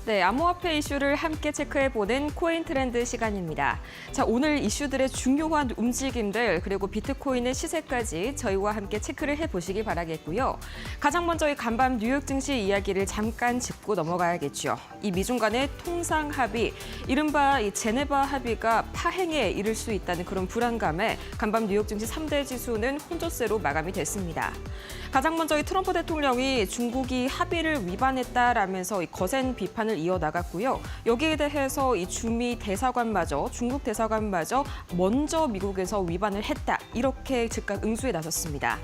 네, 암호화폐 이슈를 함께 체크해보는 코인 트렌드 시간입니다. 자, 오늘 이슈들의 중요한 움직임들 그리고 비트코인의 시세까지 저희와 함께 체크를 해보시기 바라겠고요. 가장 먼저 이 간밤 뉴욕 증시 이야기를 잠깐 짚고 넘어가야겠죠. 이 미중 간의 통상 합의, 이른바 이 제네바 합의가 파행에 이를 수 있다는 그런 불안감에 간밤 뉴욕 증시 3대 지수는 혼조세로 마감이 됐습니다. 가장 먼저 이 트럼프 대통령이 중국이 합의를 위반했다라면서 이 거센 비판을 이어나갔고요. 여기에 대해서 이 중국 대사관마저 먼저 미국에서 위반을 했다. 이렇게 즉각 응수에 나섰습니다.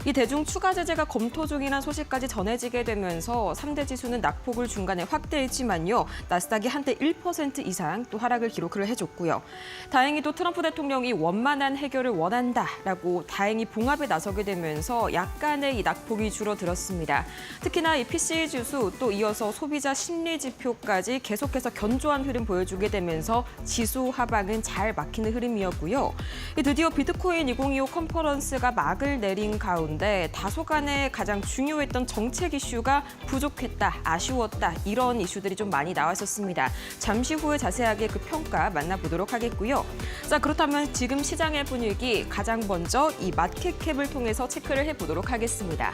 이 대중 추가 제재가 검토 중이라는 소식까지 전해지게 되면서 3대 지수는 낙폭을 중간에 확대했지만요. 나스닥이 한때 1% 이상 또 하락을 기록을 해줬고요. 다행히도 트럼프 대통령이 원만한 해결을 원한다라고 다행히 봉합에 나서게 되면서 약간의 이 낙폭이 줄어들었습니다. 특히나 이 PCE 지수 또 이어서 소비자 심리 지표까지 계속해서 견조한 흐름 보여주게 되면서 지수 하방은 잘 막히는 흐름이었고요. 드디어 비트코인 2025 컨퍼런스가 막을 내린 가운데 다소간에 가장 중요했던 정책 이슈가 부족했다, 아쉬웠다 이런 이슈들이 좀 많이 나왔었습니다. 잠시 후에 자세하게 그 평가 만나보도록 하겠고요. 자, 그렇다면 지금 시장의 분위기 가장 먼저 이 마켓캡을 통해서 체크를 해보도록 하겠습니다.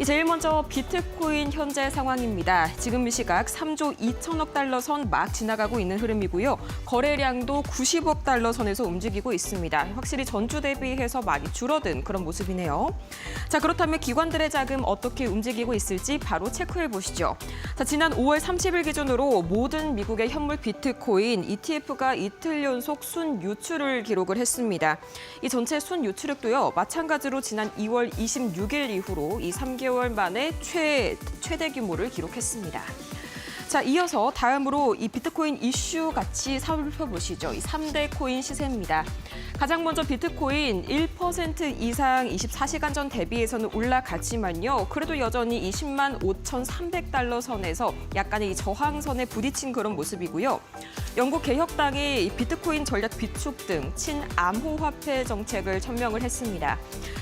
제일 먼저 비트코인 현재 상황입니다. 지금 이 시각 3조 2천억 달러 선 막 지나가고 있는 흐름이고요. 거래량도 90억 달러 선에서 움직이고 있습니다. 확실히 전주 대비해서 많이 줄어든 그런 모습이네요. 자, 그렇다면 기관들의 자금 어떻게 움직이고 있을지 바로 체크해 보시죠. 자, 지난 5월 30일 기준으로 모든 미국의 현물 비트코인 ETF가 이틀 연속 순 유출을 기록을 했습니다. 이 전체 순 유출액도요. 마찬가지로 지난 2월 26일 이후로 이 3개월 만에 최대 규모를 기록했습니다. 자, 이어서 다음으로 이 비트코인 이슈 같이 살펴보시죠. 이 3대 코인 시세입니다. 가장 먼저 비트코인 1% 이상 24시간 전 대비해서는 올라갔지만요. 그래도 여전히 20만 5,300달러 선에서 약간의 이 저항선에 부딪힌 그런 모습이고요. 영국 개혁당이 이 비트코인 전략 비축 등 친암호화폐 정책을 천명을 했습니다.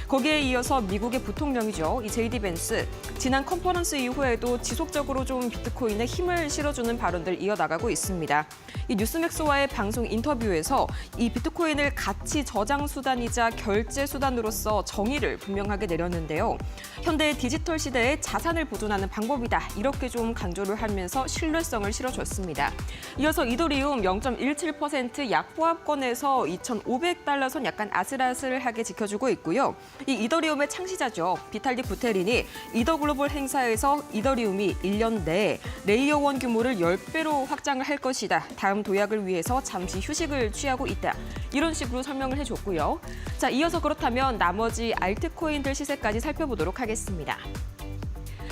거기에 이어서 미국의 부통령이죠. 이 제이디 벤스. 지난 컨퍼런스 이후에도 지속적으로 좀 비트코인에 힘을 실어주는 발언들 이어나가고 있습니다. 이 뉴스맥스와의 방송 인터뷰에서 이 비트코인을 가치 저장 수단이자 결제 수단으로서 정의를 분명하게 내렸는데요. 현대 디지털 시대에 자산을 보존하는 방법이다. 이렇게 좀 강조를 하면서 신뢰성을 실어줬습니다. 이어서 이더리움 0.17% 약보합권에서 2,500달러 선 약간 아슬아슬하게 지켜주고 있고요. 이 이더리움의 창시자죠. 비탈릭 부테린이 이더글로벌 행사에서 이더리움이 1년 내에 레이어 1 규모를 10배로 확장을 할 것이다. 다음 도약을 위해서 잠시 휴식을 취하고 있다. 이런 식으로 설명을 해줬고요. 자, 이어서 그렇다면 나머지 알트코인들 시세까지 살펴보도록 하겠습니다.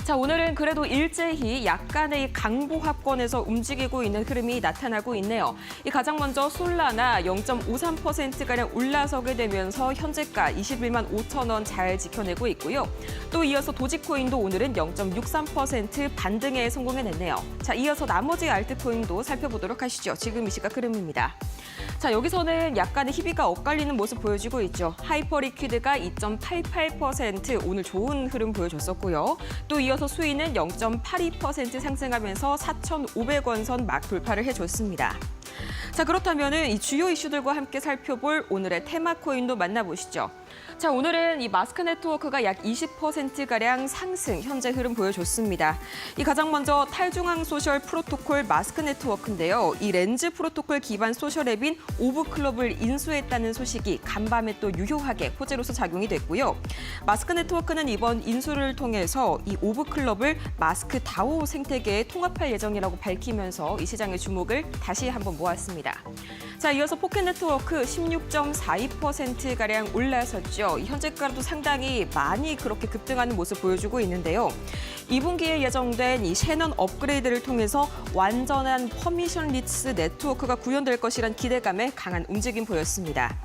자, 오늘은 그래도 일제히 약간의 강보합권에서 움직이고 있는 흐름이 나타나고 있네요. 이 가장 먼저 솔라나 0.53%가량 올라서게 되면서 현재가 21만 5천 원 잘 지켜내고 있고요. 또 이어서 도지코인도 오늘은 0.63% 반등에 성공해냈네요. 자, 이어서 나머지 알트코인도 살펴보도록 하시죠. 지금 이 시각 흐름입니다. 자, 여기서는 약간의 희비가 엇갈리는 모습 보여주고 있죠. 하이퍼리퀴드가 2.88% 오늘 좋은 흐름 보여줬었고요. 또 이어서 수위는 0.82% 상승하면서 4,500원 선 막 돌파를 해줬습니다. 자, 그렇다면 이 주요 이슈들과 함께 살펴볼 오늘의 테마 코인도 만나보시죠. 자, 오늘은 이 마스크 네트워크가 약 20%가량 상승, 현재 흐름 보여줬습니다. 이 가장 먼저 탈중앙 소셜 프로토콜 마스크 네트워크인데요. 이 렌즈 프로토콜 기반 소셜 앱인 오브클럽을 인수했다는 소식이 간밤에 또 유효하게 호재로서 작용이 됐고요. 마스크 네트워크는 이번 인수를 통해서 이 오브클럽을 마스크 다오 생태계에 통합할 예정이라고 밝히면서 이 시장의 주목을 다시 한번 모았습니다. 자, 이어서 포켓 네트워크 16.42%가량 올라섰죠. 현재가도 상당히 많이 그렇게 급등하는 모습 보여주고 있는데요. 2분기에 예정된 이 셰넌 업그레이드를 통해서 완전한 퍼미션리스 네트워크가 구현될 것이란 기대감에 강한 움직임 보였습니다.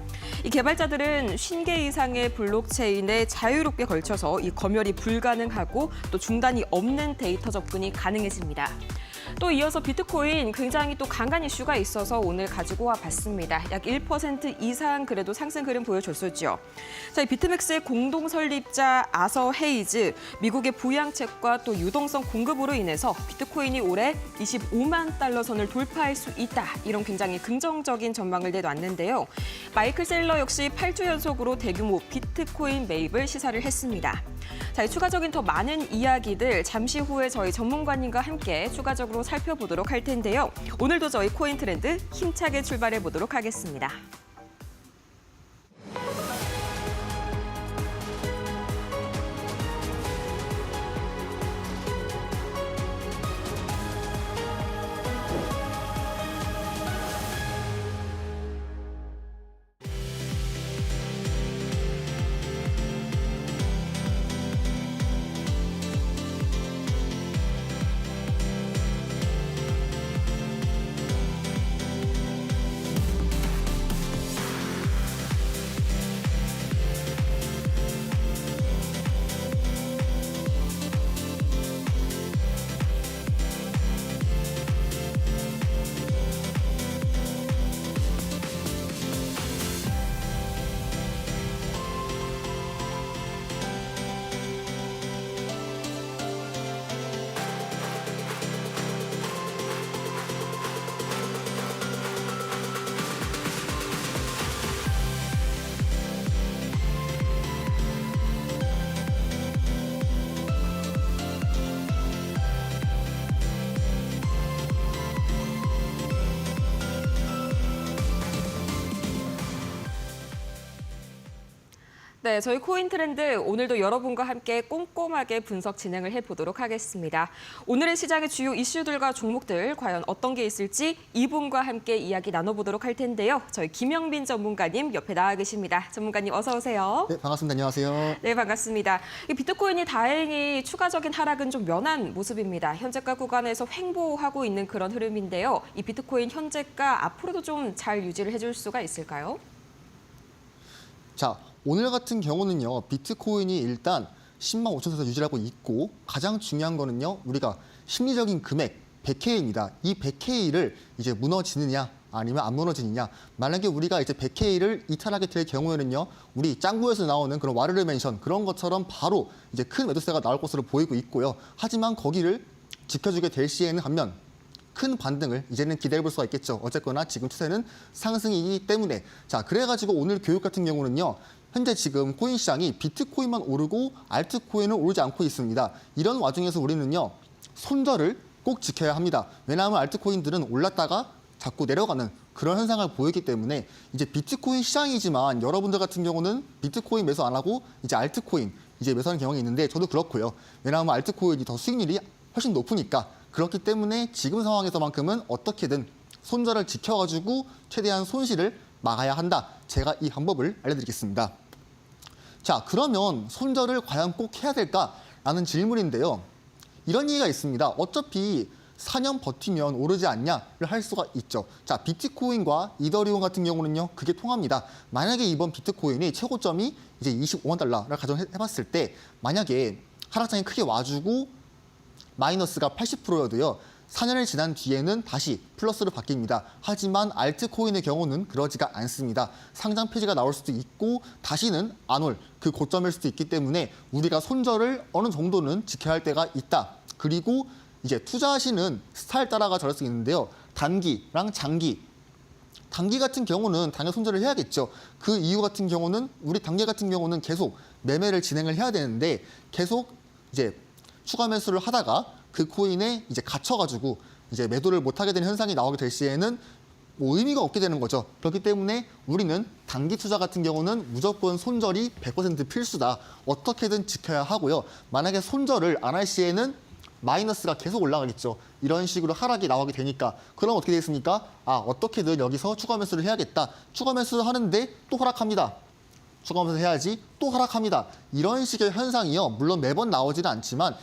이 개발자들은 50개 이상의 블록체인에 자유롭게 걸쳐서 이 검열이 불가능하고 또 중단이 없는 데이터 접근이 가능해집니다. 또 이어서 비트코인 굉장히 또 강한 이슈가 있어서 오늘 가지고 와봤습니다. 약 1% 이상 그래도 상승 흐름 보여줬었죠. 자, 이 비트맥스의 공동 설립자 아서 헤이즈, 미국의 부양책과 또 유동성 공급으로 인해서 비트코인이 올해 25만 달러 선을 돌파할 수 있다. 이런 굉장히 긍정적인 전망을 내놨는데요. 마이클 셀러 역시 8주 연속으로 대규모 비트코인 매입을 시사를 했습니다. 자, 이 추가적인 더 많은 이야기들 잠시 후에 저희 전문가님과 함께 추가적으로 살펴보도록 할 텐데요. 오늘도 저희 코인 트렌드 힘차게 출발해 보도록 하겠습니다. 네, 저희 코인 트렌드 오늘도 여러분과 함께 꼼꼼하게 분석 진행을 해보도록 하겠습니다. 오늘의 시장의 주요 이슈들과 종목들 과연 어떤 게 있을지 이분과 함께 이야기 나눠보도록 할 텐데요. 저희 김영빈 전문가님 옆에 나와 계십니다. 전문가님 어서 오세요. 네, 반갑습니다. 안녕하세요. 네, 반갑습니다. 이 비트코인이 다행히 추가적인 하락은 좀 면한 모습입니다. 현재가 구간에서 횡보하고 있는 그런 흐름인데요. 이 비트코인 현재가 앞으로도 좀 잘 유지를 해줄 수가 있을까요? 자, 오늘 같은 경우는요, 비트코인이 일단 10만 5천 선에서 유지하고 있고 가장 중요한 거는요, 우리가 심리적인 금액 100K입니다. 이 100K를 이제 무너지느냐 아니면 안 무너지느냐. 만약에 우리가 이제 100K를 이탈하게 될 경우에는요, 우리 짱구에서 나오는 그런 와르르 멘션 그런 것처럼 바로 이제 큰 매도세가 나올 것으로 보이고 있고요. 하지만 거기를 지켜주게 될 시에는 반면 큰 반등을 이제는 기대해 볼 수가 있겠죠. 어쨌거나 지금 추세는 상승이기 때문에. 자, 그래가지고 오늘 교육 같은 경우는요, 현재 지금 코인 시장이 비트코인만 오르고 알트코인은 오르지 않고 있습니다. 이런 와중에서 우리는요, 손절을 꼭 지켜야 합니다. 왜냐하면 알트코인들은 올랐다가 자꾸 내려가는 그런 현상을 보이기 때문에 이제 비트코인 시장이지만 여러분들 같은 경우는 비트코인 매수 안 하고 이제 알트코인 이제 매수하는 경향이 있는데 저도 그렇고요. 왜냐하면 알트코인이 더 수익률이 훨씬 높으니까. 그렇기 때문에 지금 상황에서만큼은 어떻게든 손절을 지켜가지고 최대한 손실을 막아야 한다. 제가 이 방법을 알려드리겠습니다. 자, 그러면 손절을 과연 꼭 해야 될까라는 질문인데요. 이런 얘기가 있습니다. 어차피 4년 버티면 오르지 않냐를 할 수가 있죠. 자, 비트코인과 이더리움 같은 경우는요, 그게 통합니다. 만약에 이번 비트코인이 최고점이 이제 25만 달러를 가정해봤을 때 만약에 하락장이 크게 와주고 마이너스가 80%여도요. 4년을 지난 뒤에는 다시 플러스로 바뀝니다. 하지만 알트코인의 경우는 그러지가 않습니다. 상장 폐지가 나올 수도 있고 다시는 안 올 그 고점일 수도 있기 때문에 우리가 손절을 어느 정도는 지켜야 할 때가 있다. 그리고 이제 투자하시는 스타일 따라가 다를 수 있는데요. 단기랑 장기. 단기 같은 경우는 당연히 손절을 해야겠죠. 그 이유 같은 경우는 우리 단기 같은 경우는 계속 매매를 진행을 해야 되는데 계속 이제 추가 매수를 하다가 그 코인에 이제 갇혀가지고 이제 매도를 못하게 되는 현상이 나오게 될 시에는 뭐 의미가 없게 되는 거죠. 그렇기 때문에 우리는 단기 투자 같은 경우는 무조건 손절이 100% 필수다. 어떻게든 지켜야 하고요. 만약에 손절을 안 할 시에는 마이너스가 계속 올라가겠죠. 이런 식으로 하락이 나오게 되니까. 그럼 어떻게 되겠습니까? 아, 어떻게든 여기서 추가 매수를 해야겠다. 추가 매수를 하는데 또 하락합니다. 추가 매수 해야지 또 하락합니다. 이런 식의 현상이요. 물론 매번 나오지는 않지만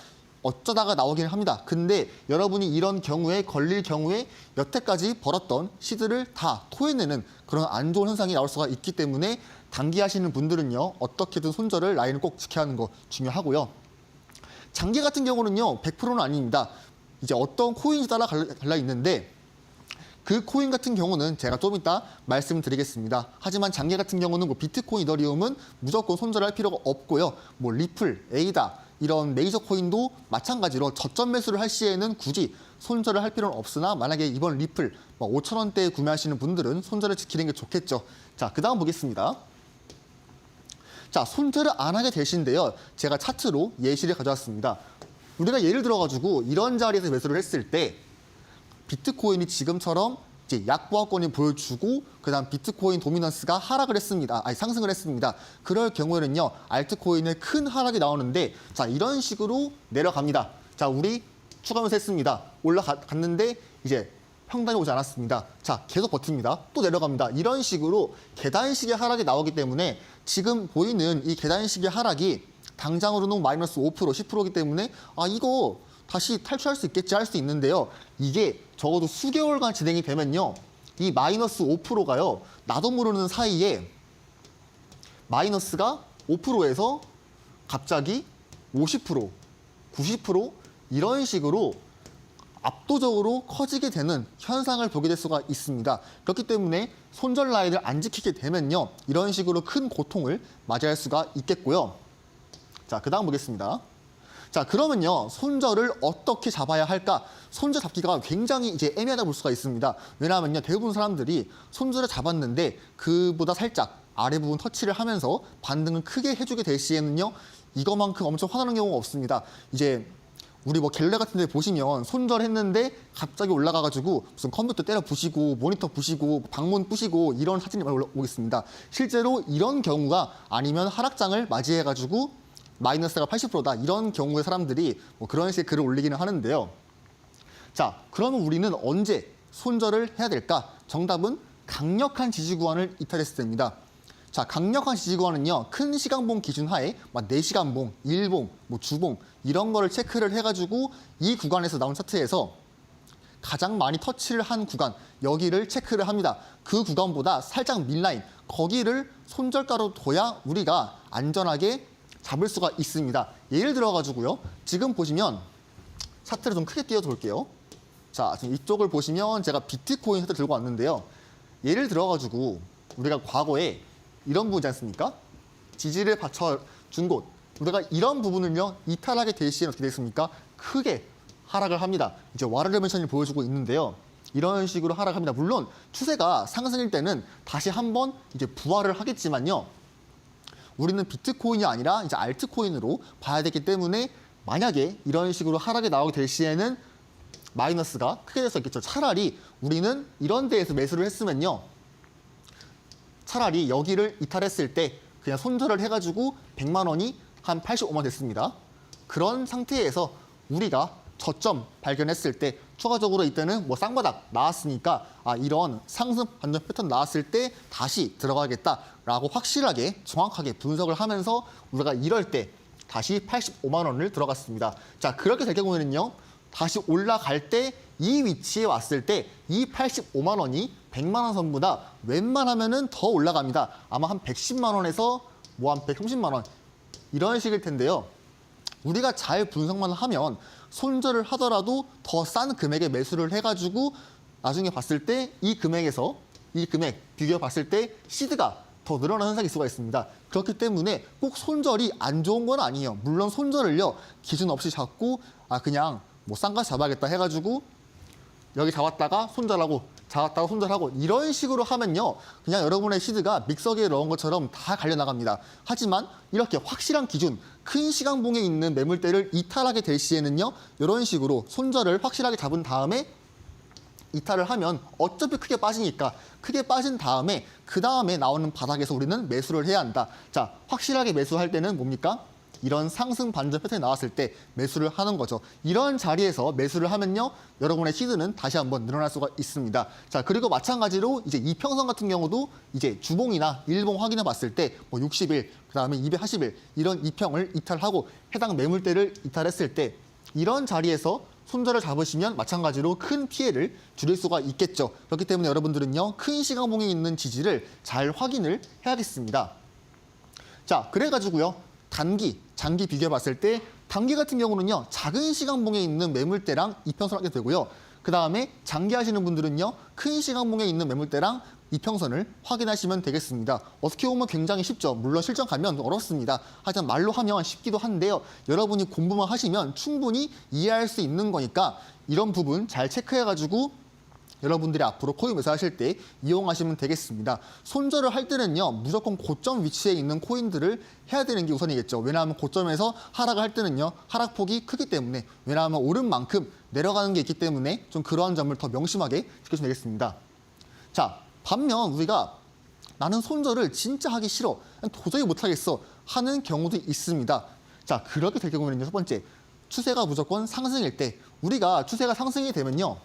어쩌다가 나오긴 합니다. 근데 여러분이 이런 경우에 걸릴 경우에 여태까지 벌었던 시드를 다 토해내는 그런 안 좋은 현상이 나올 수가 있기 때문에 단기 하시는 분들은요. 어떻게든 손절을 라인을 꼭 지켜야 하는 거 중요하고요. 장기 같은 경우는요. 100%는 아닙니다. 이제 어떤 코인에 따라 갈라 있는데 그 코인 같은 경우는 제가 좀 이따 말씀드리겠습니다. 하지만 장기 같은 경우는 뭐 비트코인, 이더리움은 무조건 손절할 필요가 없고요. 뭐 리플, 에이다 이런 메이저 코인도 마찬가지로 저점 매수를 할 시에는 굳이 손절을 할 필요는 없으나 만약에 이번 리플 5,000원대에 구매하시는 분들은 손절을 지키는 게 좋겠죠. 자, 그다음 보겠습니다. 자, 손절을 안 하게 되신데요. 제가 차트로 예시를 가져왔습니다. 우리가 예를 들어가지고 이런 자리에서 매수를 했을 때 비트코인이 지금처럼 이제 약보합권을 보여주고 그다음 비트코인 도미넌스가 하락을 했습니다. 상승을 했습니다. 그럴 경우에는요. 알트코인의 큰 하락이 나오는데 자, 이런 식으로 내려갑니다. 자, 우리 추가 매수했습니다. 올라갔는데 이제 평단이 오지 않았습니다. 자, 계속 버팁니다. 또 내려갑니다. 이런 식으로 계단식의 하락이 나오기 때문에 지금 보이는 이 계단식의 하락이 당장으로는 마이너스 5%, 10%이기 때문에 이거 다시 탈출할 수 있겠지 할 수 있는데요. 이게 적어도 수개월간 진행이 되면요. 이 마이너스 5%가요. 나도 모르는 사이에 마이너스가 5%에서 갑자기 50%, 90% 이런 식으로 압도적으로 커지게 되는 현상을 보게 될 수가 있습니다. 그렇기 때문에 손절 라인을 안 지키게 되면요. 이런 식으로 큰 고통을 맞이할 수가 있겠고요. 자, 그 다음 보겠습니다. 자, 그러면요. 손절을 어떻게 잡아야 할까? 손절 잡기가 굉장히 이제 애매하다 볼 수가 있습니다. 왜냐하면요. 대부분 사람들이 손절을 잡았는데 그보다 살짝 아래 부분 터치를 하면서 반등을 크게 해주게 될 시에는요. 이거만큼 엄청 화나는 경우가 없습니다. 이제 우리 뭐 갤러 같은 데 보시면 손절했는데 갑자기 올라가가지고 무슨 컴퓨터 때려 부시고 모니터 부시고 방문 부시고 이런 사진이 많이 올라오겠습니다. 실제로 이런 경우가 아니면 하락장을 맞이해가지고 마이너스가 80%다 이런 경우의 사람들이 뭐 그런 식의 글을 올리기는 하는데요. 자, 그러면 우리는 언제 손절을 해야 될까? 정답은 강력한 지지구간을 이탈했을 때입니다. 자, 강력한 지지구간은요. 큰 시간봉 기준 하에 4시간봉, 일봉, 주봉 이런 거를 체크를 해가지고 이 구간에서 나온 차트에서 가장 많이 터치를 한 구간 여기를 체크를 합니다. 그 구간보다 살짝 밀라인 거기를 손절가로 둬야 우리가 안전하게 잡을 수가 있습니다. 예를 들어가지고요. 지금 보시면 차트를 좀 크게 띄워서 볼게요. 자, 지금 이쪽을 보시면 제가 비트코인 차트 들고 왔는데요. 예를 들어가지고 우리가 과거에 이런 부분이지 않습니까? 지지를 받쳐준 곳. 우리가 이런 부분을요. 이탈하게 될 시에는 어떻게 되겠습니까? 크게 하락을 합니다. 이제 와르르 멘션을 보여주고 있는데요. 이런 식으로 하락합니다. 물론 추세가 상승일 때는 다시 한번 이제 부활을 하겠지만요. 우리는 비트코인이 아니라 이제 알트코인으로 봐야 되기 때문에 만약에 이런 식으로 하락이 나오게 될 시에는 마이너스가 크게 될 수 있겠죠. 차라리 우리는 이런 데에서 매수를 했으면요. 차라리 여기를 이탈했을 때 그냥 손절을 해가지고 100만 원이 한 85만 됐습니다. 그런 상태에서 우리가 저점 발견했을 때 추가적으로 이때는 뭐 쌍바닥 나왔으니까 이런 상승 반전 패턴 나왔을 때 다시 들어가겠다라고 확실하게 정확하게 분석을 하면서 우리가 이럴 때 다시 85만 원을 들어갔습니다. 자, 그렇게 될 경우에는요. 다시 올라갈 때 이 위치에 왔을 때 이 85만 원이 100만 원 선보다 웬만하면은 더 올라갑니다. 아마 한 110만 원에서 뭐 한 130만 원 이런 식일 텐데요. 우리가 잘 분석만 하면 손절을 하더라도 더 싼 금액에 매수를 해가지고 나중에 봤을 때 이 금액에서 이 금액 비교해 봤을 때 시드가 더 늘어나는 현상이 있을 수가 있습니다. 그렇기 때문에 꼭 손절이 안 좋은 건 아니에요. 물론 손절을요 기준 없이 잡고 그냥 뭐 싼 거 잡아야겠다 해가지고 여기 잡았다가 손절하고 잡았다가 손절하고 이런 식으로 하면요. 그냥 여러분의 시드가 믹서기에 넣은 것처럼 다 갈려나갑니다. 하지만 이렇게 확실한 기준, 큰 시간봉에 있는 매물대를 이탈하게 될 시에는요. 이런 식으로 손절을 확실하게 잡은 다음에 이탈을 하면 어차피 크게 빠지니까 크게 빠진 다음에 그 다음에 나오는 바닥에서 우리는 매수를 해야 한다. 자, 확실하게 매수할 때는 뭡니까? 이런 상승 반전 패턴이 나왔을 때 매수를 하는 거죠. 이런 자리에서 매수를 하면요. 여러분의 시드는 다시 한번 늘어날 수가 있습니다. 자, 그리고 마찬가지로 이제 이평선 같은 경우도 이제 주봉이나 일봉 확인해 봤을 때 뭐 60일, 그다음에 240일 이런 이평을 이탈하고 해당 매물대를 이탈했을 때 이런 자리에서 손절을 잡으시면 마찬가지로 큰 피해를 줄일 수가 있겠죠. 그렇기 때문에 여러분들은요. 큰 시간봉에 있는 지지를 잘 확인을 해야겠습니다. 자, 그래가지고요. 단기, 장기 비교해 봤을 때 단기 같은 경우는요, 작은 시간봉에 있는 매물대랑 이평선을 하게 되고요. 그 다음에 장기 하시는 분들은요, 큰 시간봉에 있는 매물대랑 이평선을 확인하시면 되겠습니다. 어떻게 보면 굉장히 쉽죠. 물론 실전 가면 어렵습니다. 하지만 말로 하면 쉽기도 한데요. 여러분이 공부만 하시면 충분히 이해할 수 있는 거니까 이런 부분 잘 체크해가지고 여러분들이 앞으로 코인 매수하실 때 이용하시면 되겠습니다. 손절을 할 때는요, 무조건 고점 위치에 있는 코인들을 해야 되는 게 우선이겠죠. 왜냐하면 고점에서 하락을 할 때는요, 하락폭이 크기 때문에, 왜냐하면 오른 만큼 내려가는 게 있기 때문에 좀 그러한 점을 더 명심하게 지켜주시면 되겠습니다. 자, 반면 우리가 나는 손절을 진짜 하기 싫어, 도저히 못하겠어 하는 경우도 있습니다. 자, 그렇게 될 경우에는요, 첫 번째, 추세가 무조건 상승일 때, 우리가 추세가 상승이 되면요,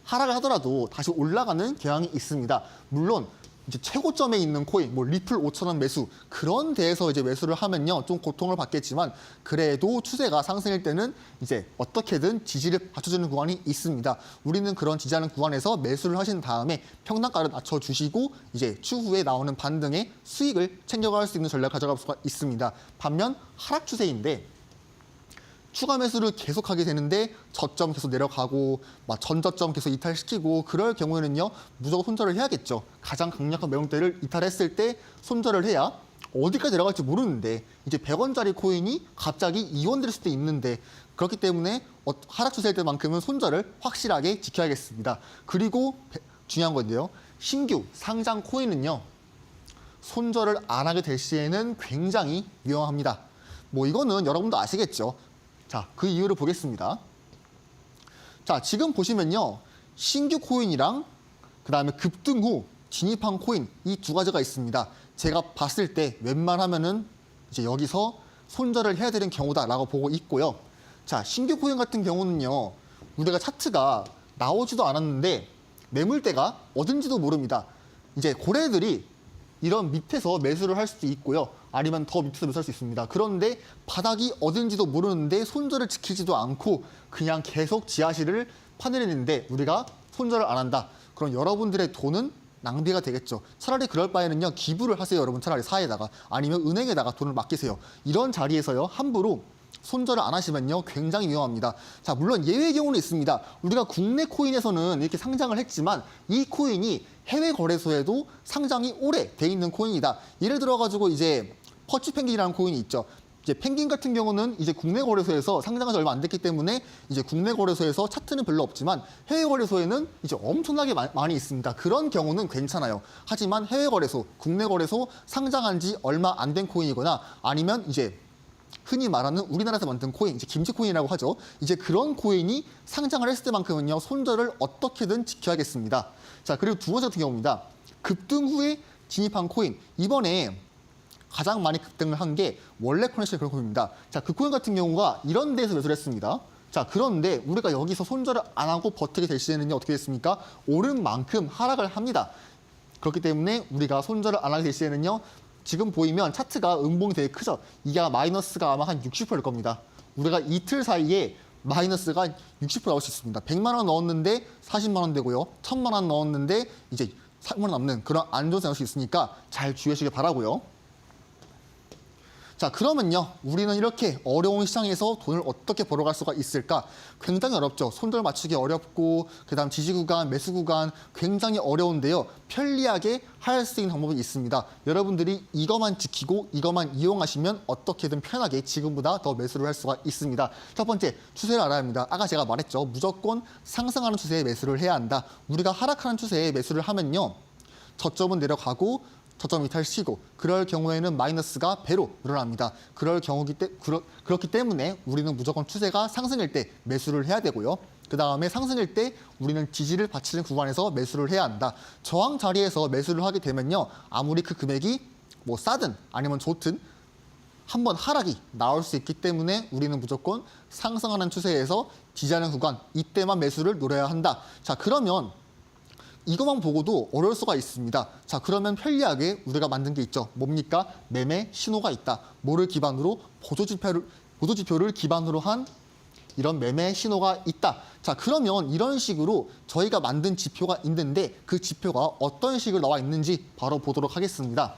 하락을 하더라도 다시 올라가는 경향이 있습니다. 물론 이제 최고점에 있는 코인, 뭐 리플 5,000원 매수, 그런 데에서 이제 매수를 하면요, 좀 고통을 받겠지만, 그래도 추세가 상승일 때는 이제 어떻게든 지지를 받쳐주는 구간이 있습니다. 우리는 그런 지지하는 구간에서 매수를 하신 다음에 평단가를 낮춰주시고 이제 추후에 나오는 반등의 수익을 챙겨갈 수 있는 전략을 가져갈 수가 있습니다. 반면 하락 추세인데 추가 매수를 계속하게 되는데 저점 계속 내려가고 막 전저점 계속 이탈시키고 그럴 경우에는요, 무조건 손절을 해야겠죠. 가장 강력한 매물대를 이탈했을 때 손절을 해야 어디까지 내려갈지 모르는데, 이제 100원짜리 코인이 갑자기 2원 될 수도 있는데, 그렇기 때문에 하락 추세일 때만큼은 손절을 확실하게 지켜야겠습니다. 그리고 중요한 건데요, 신규 상장 코인은요, 손절을 안 하게 될 시에는 굉장히 위험합니다. 뭐 이거는 여러분도 아시겠죠. 자, 그 이유를 보겠습니다. 자, 지금 보시면요, 신규 코인이랑 그다음에 급등 후 진입한 코인, 이 두 가지가 있습니다. 제가 봤을 때 웬만하면은 이제 여기서 손절을 해야 되는 경우다라고 보고 있고요. 자, 신규 코인 같은 경우는요, 우리가 차트가 나오지도 않았는데 매물대가 어딘지도 모릅니다. 이제 고래들이 이런 밑에서 매수를 할 수도 있고요. 아니면 더 밑에서 매수할 수 있습니다. 그런데 바닥이 어딘지도 모르는데 손절을 지키지도 않고 그냥 계속 지하실을 파내리는데 우리가 손절을 안 한다. 그럼 여러분들의 돈은 낭비가 되겠죠. 차라리 그럴 바에는요, 기부를 하세요. 여러분, 차라리 사에다가 아니면 은행에다가 돈을 맡기세요. 이런 자리에서요, 함부로 손절을 안 하시면요, 굉장히 위험합니다. 자, 물론 예외의 경우는 있습니다. 우리가 국내 코인에서는 이렇게 상장을 했지만 이 코인이 해외 거래소에도 상장이 오래 돼 있는 코인이다. 예를 들어가지고 이제 퍼치 펭귄이라는 코인이 있죠. 이제 펭귄 같은 경우는 이제 국내 거래소에서 상장한 지 얼마 안 됐기 때문에 이제 국내 거래소에서 차트는 별로 없지만 해외 거래소에는 이제 엄청나게 많이 있습니다. 그런 경우는 괜찮아요. 하지만 해외 거래소, 국내 거래소 상장한 지 얼마 안 된 코인이거나 아니면 이제 흔히 말하는 우리나라에서 만든 코인, 이제 김치 코인이라고 하죠. 이제 그런 코인이 상장을 했을 때만큼은요, 손절을 어떻게든 지켜야겠습니다. 자, 그리고 두 번째 같은 경우입니다. 급등 후에 진입한 코인. 이번에 가장 많이 급등을 한 게 원래 커넥션 그런 코인입니다. 자, 그 코인 같은 경우가 이런 데에서 매수를 했습니다. 자, 그런데 우리가 여기서 손절을 안 하고 버티게 될 시에는요, 어떻게 됐습니까? 오른 만큼 하락을 합니다. 그렇기 때문에 우리가 손절을 안 하게 될 시에는요, 지금 보이면 차트가 음봉이 되게 크죠. 이게 마이너스가 아마 한 60%일 겁니다. 우리가 이틀 사이에 마이너스가 60% 나올 수 있습니다. 100만 원 넣었는데 40만 원 되고요. 1000만 원 넣었는데 이제 3만 원 남는 그런 안 좋은 생각일 수 있으니까 잘 주의하시길 바라고요. 자, 그러면요, 우리는 이렇게 어려운 시장에서 돈을 어떻게 벌어갈 수가 있을까? 굉장히 어렵죠. 손절 맞추기 어렵고 그다음 지지 구간, 매수 구간 굉장히 어려운데요. 편리하게 할 수 있는 방법이 있습니다. 여러분들이 이것만 지키고 이것만 이용하시면 어떻게든 편하게 지금보다 더 매수를 할 수가 있습니다. 첫 번째, 추세를 알아야 합니다. 아까 제가 말했죠. 무조건 상승하는 추세에 매수를 해야 한다. 우리가 하락하는 추세에 매수를 하면요, 저점은 내려가고 저점 이탈시키고 그럴 경우에는 마이너스가 배로 늘어납니다. 그렇기 때문에 우리는 무조건 추세가 상승일 때 매수를 해야 되고요. 그 다음에 상승일 때 우리는 지지를 받치는 구간에서 매수를 해야 한다. 저항 자리에서 매수를 하게 되면요, 아무리 그 금액이 뭐 싸든 아니면 좋든 한번 하락이 나올 수 있기 때문에 우리는 무조건 상승하는 추세에서 지지하는 구간, 이때만 매수를 노려야 한다. 자, 그러면 이것만 보고도 어려울 수가 있습니다. 자, 그러면 편리하게 우리가 만든 게 있죠. 뭡니까? 매매 신호가 있다. 뭐를 기반으로? 보조지표를 기반으로 한 이런 매매 신호가 있다. 자, 그러면 이런 식으로 저희가 만든 지표가 있는데 그 지표가 어떤 식으로 나와 있는지 바로 보도록 하겠습니다.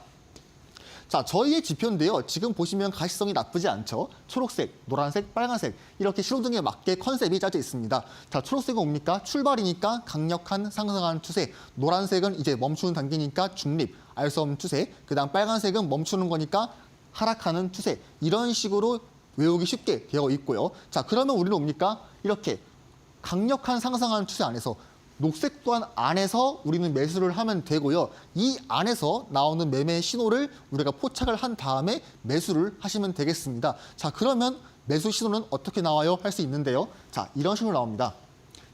자, 저희의 지표인데요. 지금 보시면 가시성이 나쁘지 않죠. 초록색, 노란색, 빨간색 이렇게 신호등에 맞게 컨셉이 짜져 있습니다. 자, 초록색은 뭡니까? 출발이니까 강력한 상승하는 추세. 노란색은 이제 멈추는 단계니까 중립, 알 수 없는 추세. 그다음 빨간색은 멈추는 거니까 하락하는 추세. 이런 식으로 외우기 쉽게 되어 있고요. 자, 그러면 우리는 뭡니까? 이렇게 강력한 상승하는 추세 안에서 녹색 또한 안에서 우리는 매수를 하면 되고요. 이 안에서 나오는 매매 신호를 우리가 포착을 한 다음에 매수를 하시면 되겠습니다. 자, 그러면 매수 신호는 어떻게 나와요? 할 수 있는데요. 자, 이런 신호 나옵니다.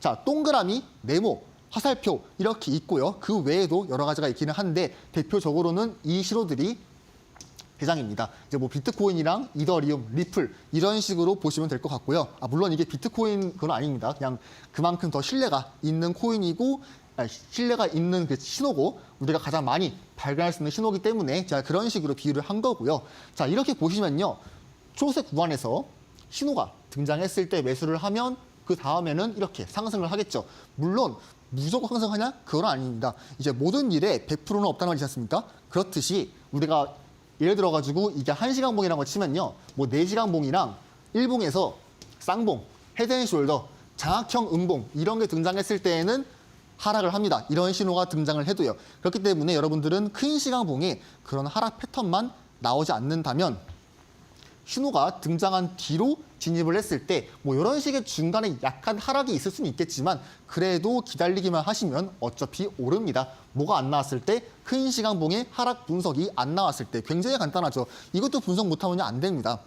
자, 동그라미, 네모, 화살표 이렇게 있고요. 그 외에도 여러 가지가 있기는 한데 대표적으로는 이 신호들이 대장입니다. 이제 뭐 비트코인이랑 이더리움, 리플 이런 식으로 보시면 될 것 같고요. 물론 이게 비트코인 그건 아닙니다. 그냥 그만큼 더 신뢰가 있는 코인이고 신뢰가 있는 그 신호고 우리가 가장 많이 발견할 수 있는 신호이기 때문에 제가 그런 식으로 비유를 한 거고요. 자, 이렇게 보시면요. 초록색 구간에서 신호가 등장했을 때 매수를 하면 그 다음에는 이렇게 상승을 하겠죠. 물론 무조건 상승하냐? 그건 아닙니다. 이제 모든 일에 100%는 없다는 말 있지 않습니까? 그렇듯이 우리가 예를 들어가지고 이게 1시간 봉이라는 거 치면요. 뭐 4시간 봉이랑 1봉에서 쌍봉, 헤드앤숄더, 장악형 음봉 이런 게 등장했을 때에는 하락을 합니다. 이런 신호가 등장을 해도요. 그렇기 때문에 여러분들은 큰 시간 봉에 그런 하락 패턴만 나오지 않는다면 신호가 등장한 뒤로 진입을 했을 때 뭐 이런 식의 중간에 약한 하락이 있을 수는 있겠지만 그래도 기다리기만 하시면 어차피 오릅니다. 뭐가 안 나왔을 때 큰 시간봉의 하락 분석이 안 나왔을 때 굉장히 간단하죠. 이것도 분석 못하면 안 됩니다.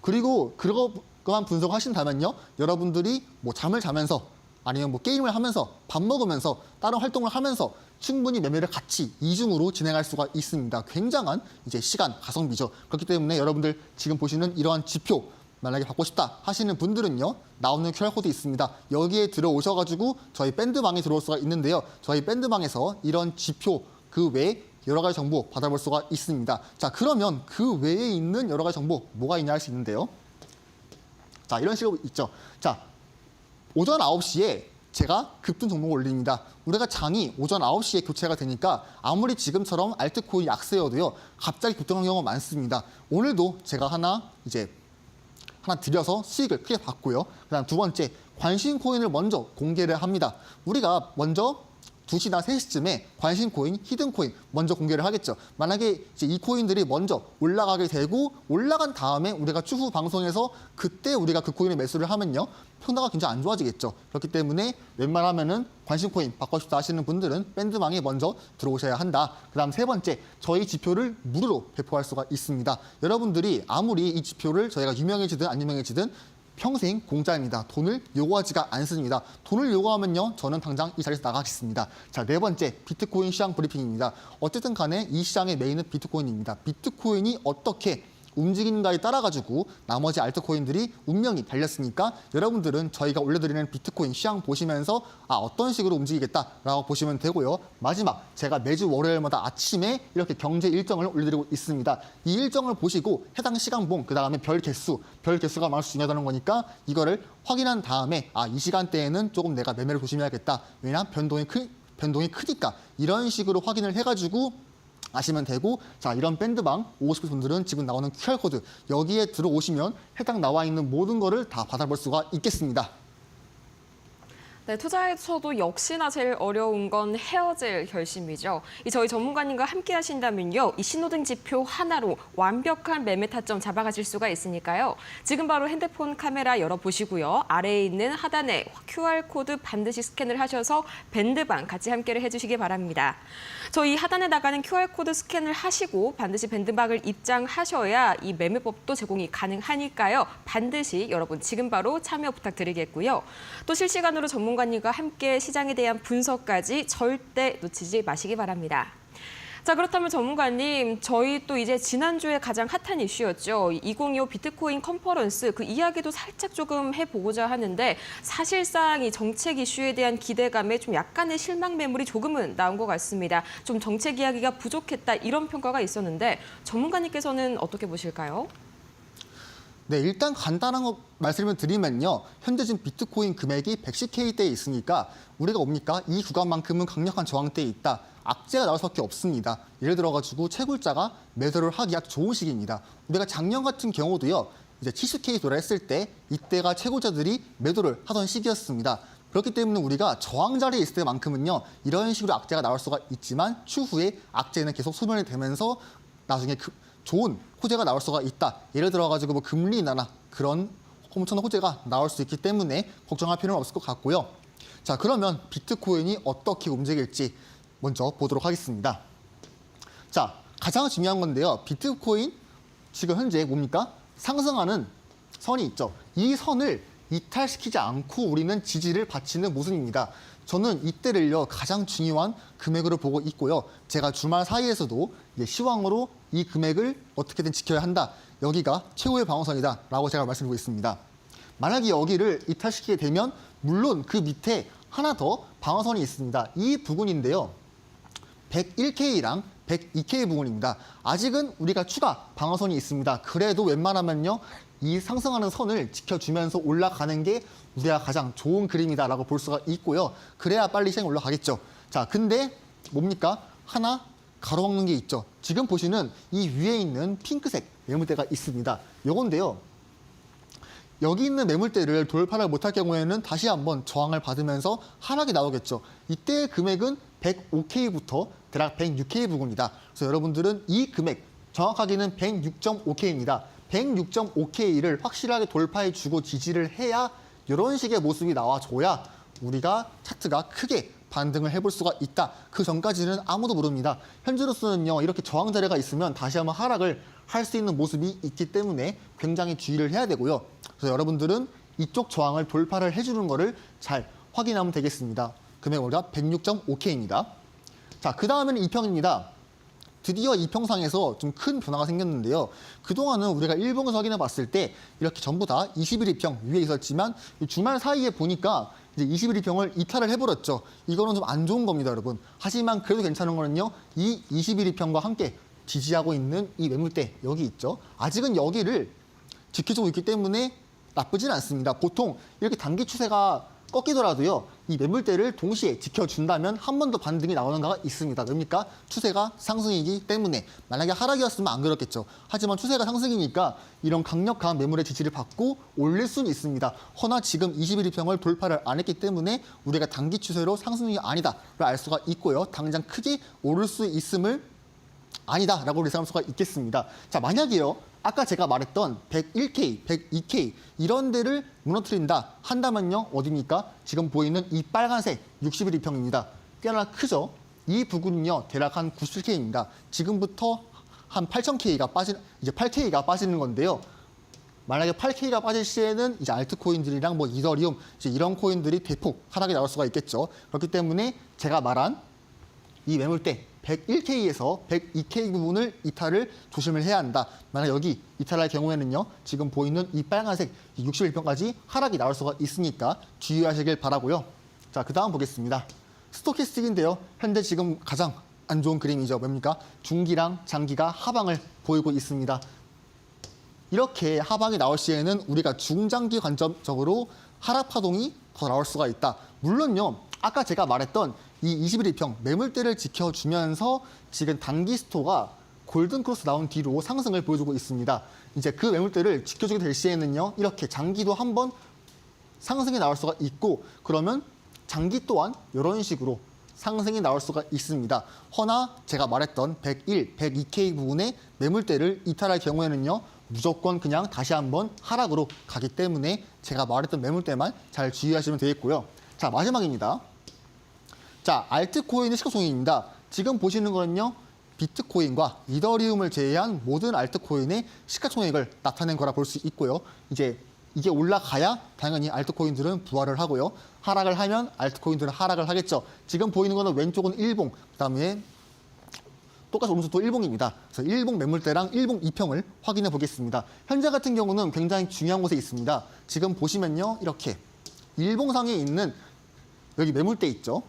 그리고 그거만 분석하신다면요. 여러분들이 뭐 잠을 자면서 아니면 뭐 게임을 하면서 밥 먹으면서 다른 활동을 하면서 충분히 매매를 같이 이중으로 진행할 수가 있습니다. 굉장한 이제 시간 가성비죠. 그렇기 때문에 여러분들 지금 보시는 이러한 지표 만약에 받고 싶다 하시는 분들은요. 나오는 QR코드 있습니다. 여기에 들어오셔가지고 저희 밴드방에 들어올 수가 있는데요. 저희 밴드방에서 이런 지표 그 외에 여러 가지 정보 받아볼 수가 있습니다. 자, 그러면 그 외에 있는 여러 가지 정보 뭐가 있냐 할 수 있는데요. 자, 이런 식으로 있죠. 자, 오전 9시에 제가 급등 종목을 올립니다. 우리가 장이 오전 9시에 교체가 되니까 아무리 지금처럼 알트코인 약세여도요. 갑자기 급등하는 경우가 많습니다. 오늘도 제가 하나 들여서 수익을 크게 봤고요. 그다음 두 번째, 관심 코인을 먼저 공개를 합니다. 우리가 먼저 2시나 3시쯤에 관심 코인, 히든 코인 먼저 공개를 하겠죠. 만약에 이제 이 코인들이 먼저 올라가게 되고 올라간 다음에 우리가 추후 방송에서 그때 우리가 그 코인을 매수를 하면요. 평가가 굉장히 안 좋아지겠죠. 그렇기 때문에 웬만하면은 관심 코인 받고 싶다 하시는 분들은 밴드방에 먼저 들어오셔야 한다. 그다음 세 번째, 저희 지표를 무료로 배포할 수가 있습니다. 여러분들이 아무리 이 지표를 저희가 유명해지든 안 유명해지든 평생 공짜입니다. 돈을 요구하지가 않습니다. 돈을 요구하면요. 저는 당장 이 자리에서 나가겠습니다. 자, 네 번째, 비트코인 시장 브리핑입니다. 어쨌든 간에 이 시장의 메인은 비트코인입니다. 비트코인이 어떻게 움직이는가에 따라가지고 나머지 알트코인들이 운명이 달렸으니까 여러분들은 저희가 올려드리는 비트코인 시장 보시면서 어떤 식으로 움직이겠다라고 보시면 되고요. 마지막, 제가 매주 월요일마다 아침에 이렇게 경제 일정을 올려드리고 있습니다. 이 일정을 보시고 해당 시간봉, 그다음에 별 개수가 많을 수 중요하다는 거니까 이거를 확인한 다음에 이 시간대에는 조금 내가 매매를 조심해야겠다. 왜냐하면 변동이 크니까 이런 식으로 확인을 해가지고 아시면 되고, 자, 이런 밴드방 오고 싶은 분들은 지금 나오는 QR코드 여기에 들어오시면 해당 나와 있는 모든 거를 다 받아볼 수가 있겠습니다. 네, 투자에서도 역시나 제일 어려운 건 헤어질 결심이죠. 저희 전문가님과 함께 하신다면요. 이 신호등 지표 하나로 완벽한 매매 타점 잡아가실 수가 있으니까요. 지금 바로 핸드폰 카메라 열어보시고요. 아래에 있는 하단에 QR코드 반드시 스캔을 하셔서 밴드방 같이 함께를 해주시기 바랍니다. 저희 하단에 나가는 QR코드 스캔을 하시고 반드시 밴드방을 입장하셔야 이 매매법도 제공이 가능하니까요. 반드시 여러분 지금 바로 참여 부탁드리겠고요. 또 실시간으로 전문가님과 함께 시장에 대한 분석까지 절대 놓치지 마시기 바랍니다. 자, 그렇다면 전문가님, 저희 또 이제 지난주에 가장 핫한 이슈였죠. 2025 비트코인 컨퍼런스 그 이야기도 살짝 조금 해보고자 하는데 사실상 이 정책 이슈에 대한 기대감에 좀 약간의 실망 매물이 조금은 나온 것 같습니다. 좀 정책 이야기가 부족했다 이런 평가가 있었는데 전문가님께서는 어떻게 보실까요? 네, 일단 간단한 거 말씀을 드리면요. 현재 지금 비트코인 금액이 110K대에 있으니까 우리가 뭡니까? 이 구간만큼은 강력한 저항대에 있다. 악재가 나올 수밖에 없습니다. 예를 들어가지고 채굴자가 매도를 하기 아주 좋은 시기입니다. 우리가 작년 같은 경우도요. 이제 70K 도달했을 때 이때가 채굴자들이 매도를 하던 시기였습니다. 그렇기 때문에 우리가 저항 자리에 있을 때만큼은요. 이런 식으로 악재가 나올 수가 있지만 추후에 악재는 계속 소멸이 되면서 나중에 좋은 호재가 나올 수가 있다. 예를 들어가지고 뭐 금리 인하나 그런 엄청난 호재가 나올 수 있기 때문에 걱정할 필요는 없을 것 같고요. 자, 그러면 비트코인이 어떻게 움직일지 먼저 보도록 하겠습니다. 자, 가장 중요한 건데요. 비트코인 지금 현재 뭡니까? 상승하는 선이 있죠. 이 선을 이탈시키지 않고 우리는 지지를 바치는 모습입니다. 저는 이때를요 가장 중요한 금액으로 보고 있고요. 제가 주말 사이에서도 이제 시황으로 이 금액을 어떻게든 지켜야 한다. 여기가 최후의 방어선이다라고 제가 말씀드리고 있습니다. 만약에 여기를 이탈시키게 되면 물론 그 밑에 하나 더 방어선이 있습니다. 이 부분인데요. 101K랑 102K 부분입니다. 아직은 우리가 추가 방어선이 있습니다. 그래도 웬만하면요. 이 상승하는 선을 지켜주면서 올라가는 게 우리가 가장 좋은 그림이다라고 볼 수가 있고요. 그래야 빨리 시장이 올라가겠죠. 자, 근데 뭡니까? 하나 가로막는 게 있죠. 지금 보시는 이 위에 있는 핑크색 매물대가 있습니다. 요건데요. 여기 있는 매물대를 돌파를 못할 경우에는 다시 한번 저항을 받으면서 하락이 나오겠죠. 이때의 금액은 105K부터 대략 106K 부근이다. 그래서 여러분들은 이 금액 정확하게는 106.5K입니다. 106.5K를 확실하게 돌파해주고 지지를 해야 이런 식의 모습이 나와줘야 우리가 차트가 크게 반등을 해볼 수가 있다. 그 전까지는 아무도 모릅니다. 현재로서는요. 이렇게 저항 자리가 있으면 다시 한번 하락을 할 수 있는 모습이 있기 때문에 굉장히 주의를 해야 되고요. 그래서 여러분들은 이쪽 저항을 돌파를 해주는 거를 잘 확인하면 되겠습니다. 금액 우리가 106.5K입니다. 자, 그 다음에는 이평입니다. 드디어 이평상에서 좀 큰 변화가 생겼는데요. 그동안은 우리가 일봉에서 확인해 봤을 때 이렇게 전부 다 21이평 위에 있었지만 주말 사이에 보니까 이제 21이평을 이탈을 해버렸죠. 이거는 좀 안 좋은 겁니다, 여러분. 하지만 그래도 괜찮은 거는요. 이 21이평과 함께 지지하고 있는 이 매물대 여기 있죠. 아직은 여기를 지켜주고 있기 때문에 나쁘진 않습니다. 보통 이렇게 단기 추세가 꺾이더라도요. 이 매물대를 동시에 지켜준다면 한 번 더 반등이 나오는 거가 있습니다. 뭡니까? 추세가 상승이기 때문에. 만약에 하락이었으면 안 그렇겠죠. 하지만 추세가 상승이니까 이런 강력한 매물의 지지를 받고 올릴 수는 있습니다. 허나 지금 21이평을 돌파를 안 했기 때문에 우리가 단기 추세로 상승이 아니다를 알 수가 있고요. 당장 크게 오를 수 있음을 아니다라고 예상할 수가 있겠습니다. 자, 만약에요. 아까 제가 말했던 101K, 102K 이런 데를 무너뜨린다 한다면요. 어디입니까? 지금 보이는 이 빨간색 61이평입니다. 꽤나 크죠? 이 부분은요. 대략 한 97K입니다. 지금부터 한 8,000K가 이제 8K가 빠지는 건데요. 만약에 8K가 빠질 시에는 이제 알트코인들이랑 뭐 이더리움 이제 이런 코인들이 대폭 하락이 나올 수가 있겠죠. 그렇기 때문에 제가 말한 이 매물대 101K에서 102K 부분을 이탈을 조심을 해야 한다. 만약 여기 이탈할 경우에는요. 지금 보이는 이 빨간색 61평까지 하락이 나올 수가 있으니까 주의하시길 바라고요. 자, 그 다음 보겠습니다. 스토캐스틱인데요. 현재 지금 가장 안 좋은 그림이죠. 뭡니까? 중기랑 장기가 하방을 보이고 있습니다. 이렇게 하방이 나올 시에는 우리가 중장기 관점적으로 하락 파동이 더 나올 수가 있다. 물론요. 아까 제가 말했던 이 21이평 매물대를 지켜주면서 지금 단기 스토가 골든크로스 나온 뒤로 상승을 보여주고 있습니다. 이제 그 매물대를 지켜주게 될 시에는요. 이렇게 장기도 한번 상승이 나올 수가 있고 그러면 장기 또한 이런 식으로 상승이 나올 수가 있습니다. 허나 제가 말했던 101, 102K 부분의 매물대를 이탈할 경우에는요. 무조건 그냥 다시 한번 하락으로 가기 때문에 제가 말했던 매물대만 잘 주의하시면 되겠고요. 자, 마지막입니다. 자, 알트코인의 시가총액입니다. 지금 보시는 거는요. 비트코인과 이더리움을 제외한 모든 알트코인의 시가총액을 나타낸 거라 볼 수 있고요. 이제 이게 올라가야 당연히 알트코인들은 부활을 하고요. 하락을 하면 알트코인들은 하락을 하겠죠. 지금 보이는 거는 왼쪽은 일봉, 그다음에 똑같이 오른쪽도 일봉입니다. 그래서 일봉 매물대랑 일봉 이평을 확인해 보겠습니다. 현재 같은 경우는 굉장히 중요한 곳에 있습니다. 지금 보시면요. 이렇게 일봉상에 있는 여기 매물대 있죠.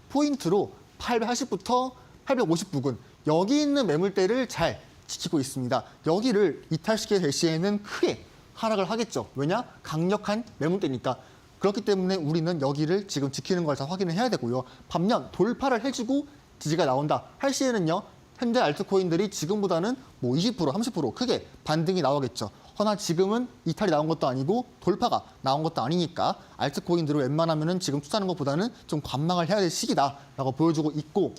포인트로 880부터 850 부근 여기 있는 매물대를 잘 지키고 있습니다. 여기를 이탈시키게 될 시에는 크게 하락을 하겠죠. 왜냐? 강력한 매물대니까. 그렇기 때문에 우리는 여기를 지금 지키는 걸 다 확인을 해야 되고요. 반면 돌파를 해주고 지지가 나온다 할 시에는요. 현재 알트코인들이 지금보다는 뭐 20%, 30% 크게 반등이 나오겠죠. 허나 지금은 이탈이 나온 것도 아니고 돌파가 나온 것도 아니니까 알트코인들을 웬만하면은 지금 투자하는 것보다는 좀 관망을 해야 될 시기다라고 보여주고 있고,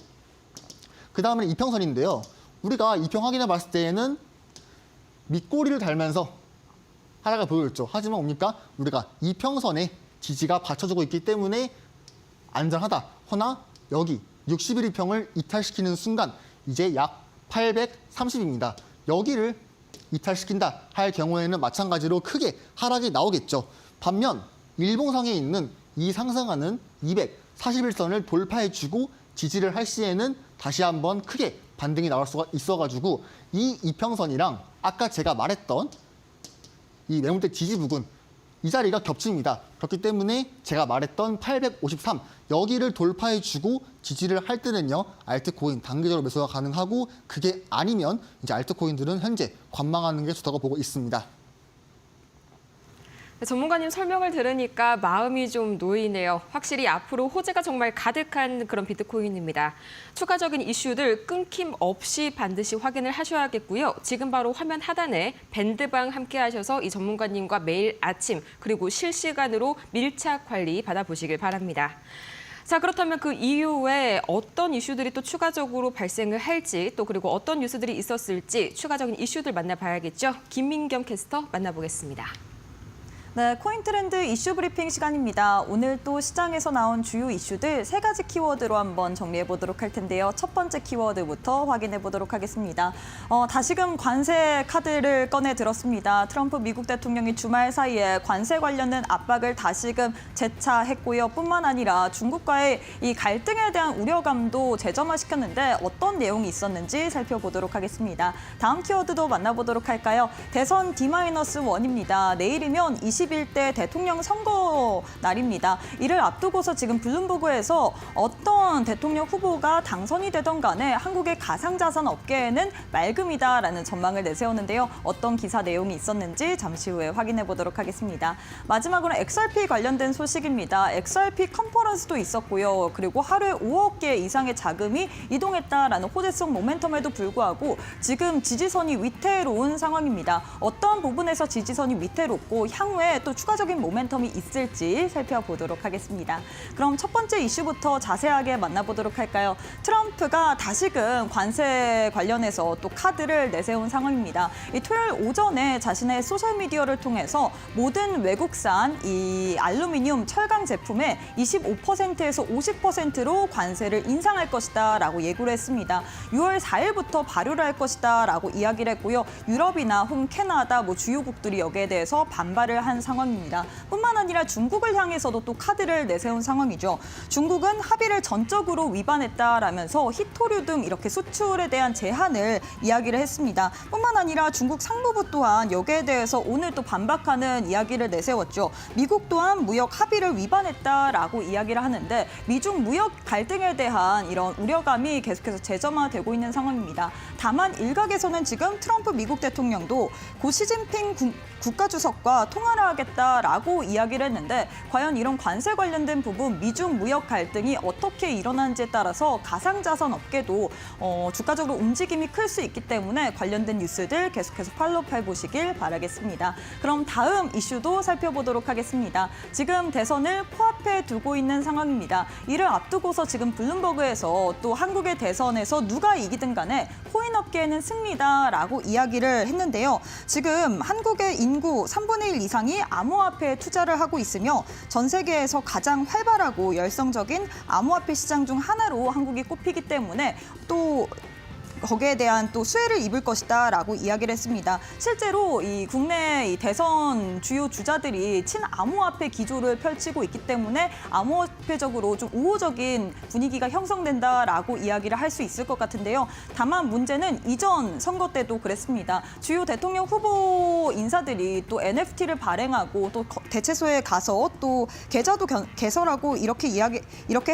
그 다음에는 이평선인데요. 우리가 이평 확인해 봤을 때에는 밑꼬리를 달면서 하락을 보여줬죠. 하지만 뭡니까? 우리가 이평선에 지지가 받쳐주고 있기 때문에 안전하다. 허나 여기 61 이평을 이탈시키는 순간 이제 약 830입니다. 여기를 이탈시킨다 할 경우에는 마찬가지로 크게 하락이 나오겠죠. 반면 일봉상에 있는 이 상승하는 241선을 돌파해주고 지지를 할 시에는 다시 한번 크게 반등이 나올 수가 있어가지고 이 이평선이랑 아까 제가 말했던 이 매물대 지지 부근 이 자리가 겹칩니다. 그렇기 때문에 제가 말했던 853 여기를 돌파해주고 지지를 할 때는요. 알트코인 단기적으로 매수가 가능하고, 그게 아니면 이제 알트코인들은 현재 관망하는 게 좋다고 보고 있습니다. 네, 전문가님 설명을 들으니까 마음이 좀 놓이네요. 확실히 앞으로 호재가 정말 가득한 그런 비트코인입니다. 추가적인 이슈들 끊김없이 반드시 확인을 하셔야겠고요. 지금 바로 화면 하단에 밴드방 함께 하셔서 이 전문가님과 매일 아침 그리고 실시간으로 밀착 관리 받아보시길 바랍니다. 자, 그렇다면 그 이후에 어떤 이슈들이 또 추가적으로 발생을 할지, 또 그리고 어떤 뉴스들이 있었을지 추가적인 이슈들 만나봐야겠죠. 김민경 캐스터 만나보겠습니다. 네, 코인트렌드 이슈 브리핑 시간입니다. 오늘 또 시장에서 나온 주요 이슈들 3가지 키워드로 한번 정리해 보도록 할 텐데요. 첫 번째 키워드부터 확인해 보도록 하겠습니다. 다시금 관세 카드를 꺼내 들었습니다. 트럼프 미국 대통령이 주말 사이에 관세 관련된 압박을 다시금 재차했고요. 뿐만 아니라 중국과의 이 갈등에 대한 우려감도 재점화시켰는데 어떤 내용이 있었는지 살펴보도록 하겠습니다. 다음 키워드도 만나보도록 할까요? 대선 D-1입니다. 내일이면 21대 대통령 선거 날입니다. 이를 앞두고서 지금 블룸버그에서 어떤 대통령 후보가 당선이 되던 간에 한국의 가상자산 업계에는 맑음이다라는 전망을 내세우는데요. 어떤 기사 내용이 있었는지 잠시 후에 확인해 보도록 하겠습니다. 마지막으로 XRP 관련된 소식입니다. XRP 컨퍼런스도 있었고요. 그리고 하루에 5억 개 이상의 자금이 이동했다라는 호재성 모멘텀에도 불구하고 지금 지지선이 위태로운 상황입니다. 어떤 부분에서 지지선이 위태롭고 향후에 또 추가적인 모멘텀이 있을지 살펴보도록 하겠습니다. 그럼 첫 번째 이슈부터 자세하게 만나보도록 할까요? 트럼프가 다시금 관세 관련해서 또 카드를 내세운 상황입니다. 이 토요일 오전에 자신의 소셜미디어를 통해서 모든 외국산 이 알루미늄, 철강 제품에 25%에서 50%로 관세를 인상할 것이다 라고 예고를 했습니다. 6월 4일부터 발효를 할 것이다 라고 이야기를 했고요. 유럽이나 혹은 캐나다 주요국들이 여기에 대해서 반발을 한 상황입니다. 뿐만 아니라 중국을 향해서도 또 카드를 내세운 상황이죠. 중국은 합의를 전적으로 위반했다라면서 희토류 등 이렇게 수출에 대한 제한을 이야기를 했습니다. 뿐만 아니라 중국 상무부 또한 여기에 대해서 오늘 또 반박하는 이야기를 내세웠죠. 미국 또한 무역 합의를 위반했다라고 이야기를 하는데 미중 무역 갈등에 대한 이런 우려감이 계속해서 재점화되고 있는 상황입니다. 다만 일각에서는 지금 트럼프 미국 대통령도 고 시진핑 국가주석과 통화를 하겠다라고 이야기를 했는데 과연 이런 관세 관련된 부분 미중 무역 갈등이 어떻게 일어나는지에 따라서 가상자산 업계도 주가적으로 움직임이 클 수 있기 때문에 관련된 뉴스들 계속해서 팔로우해 보시길 바라겠습니다. 그럼 다음 이슈도 살펴보도록 하겠습니다. 지금 대선을 코앞에 두고 있는 상황입니다. 이를 앞두고서 지금 블룸버그에서 또 한국의 대선에서 누가 이기든 간에 코인 업계에는 승리다라고 이야기를 했는데요. 지금 한국의 인구 3분의 1 이상이 암호화폐에 투자를 하고 있으며 전 세계에서 가장 활발하고 열성적인 암호화폐 시장 중 하나로 한국이 꼽히기 때문에 또 거기에 대한 또 수혜를 입을 것이다라고 이야기를 했습니다. 실제로 이 국내 이 대선 주요 주자들이 친암호화폐 기조를 펼치고 있기 때문에 암호화폐적으로 좀 우호적인 분위기가 형성된다라고 이야기를 할 수 있을 것 같은데요. 다만 문제는 이전 선거 때도 그랬습니다. 주요 대통령 후보 인사들이 또 NFT를 발행하고 또 대체소에 가서 또 계좌도 개설하고 이렇게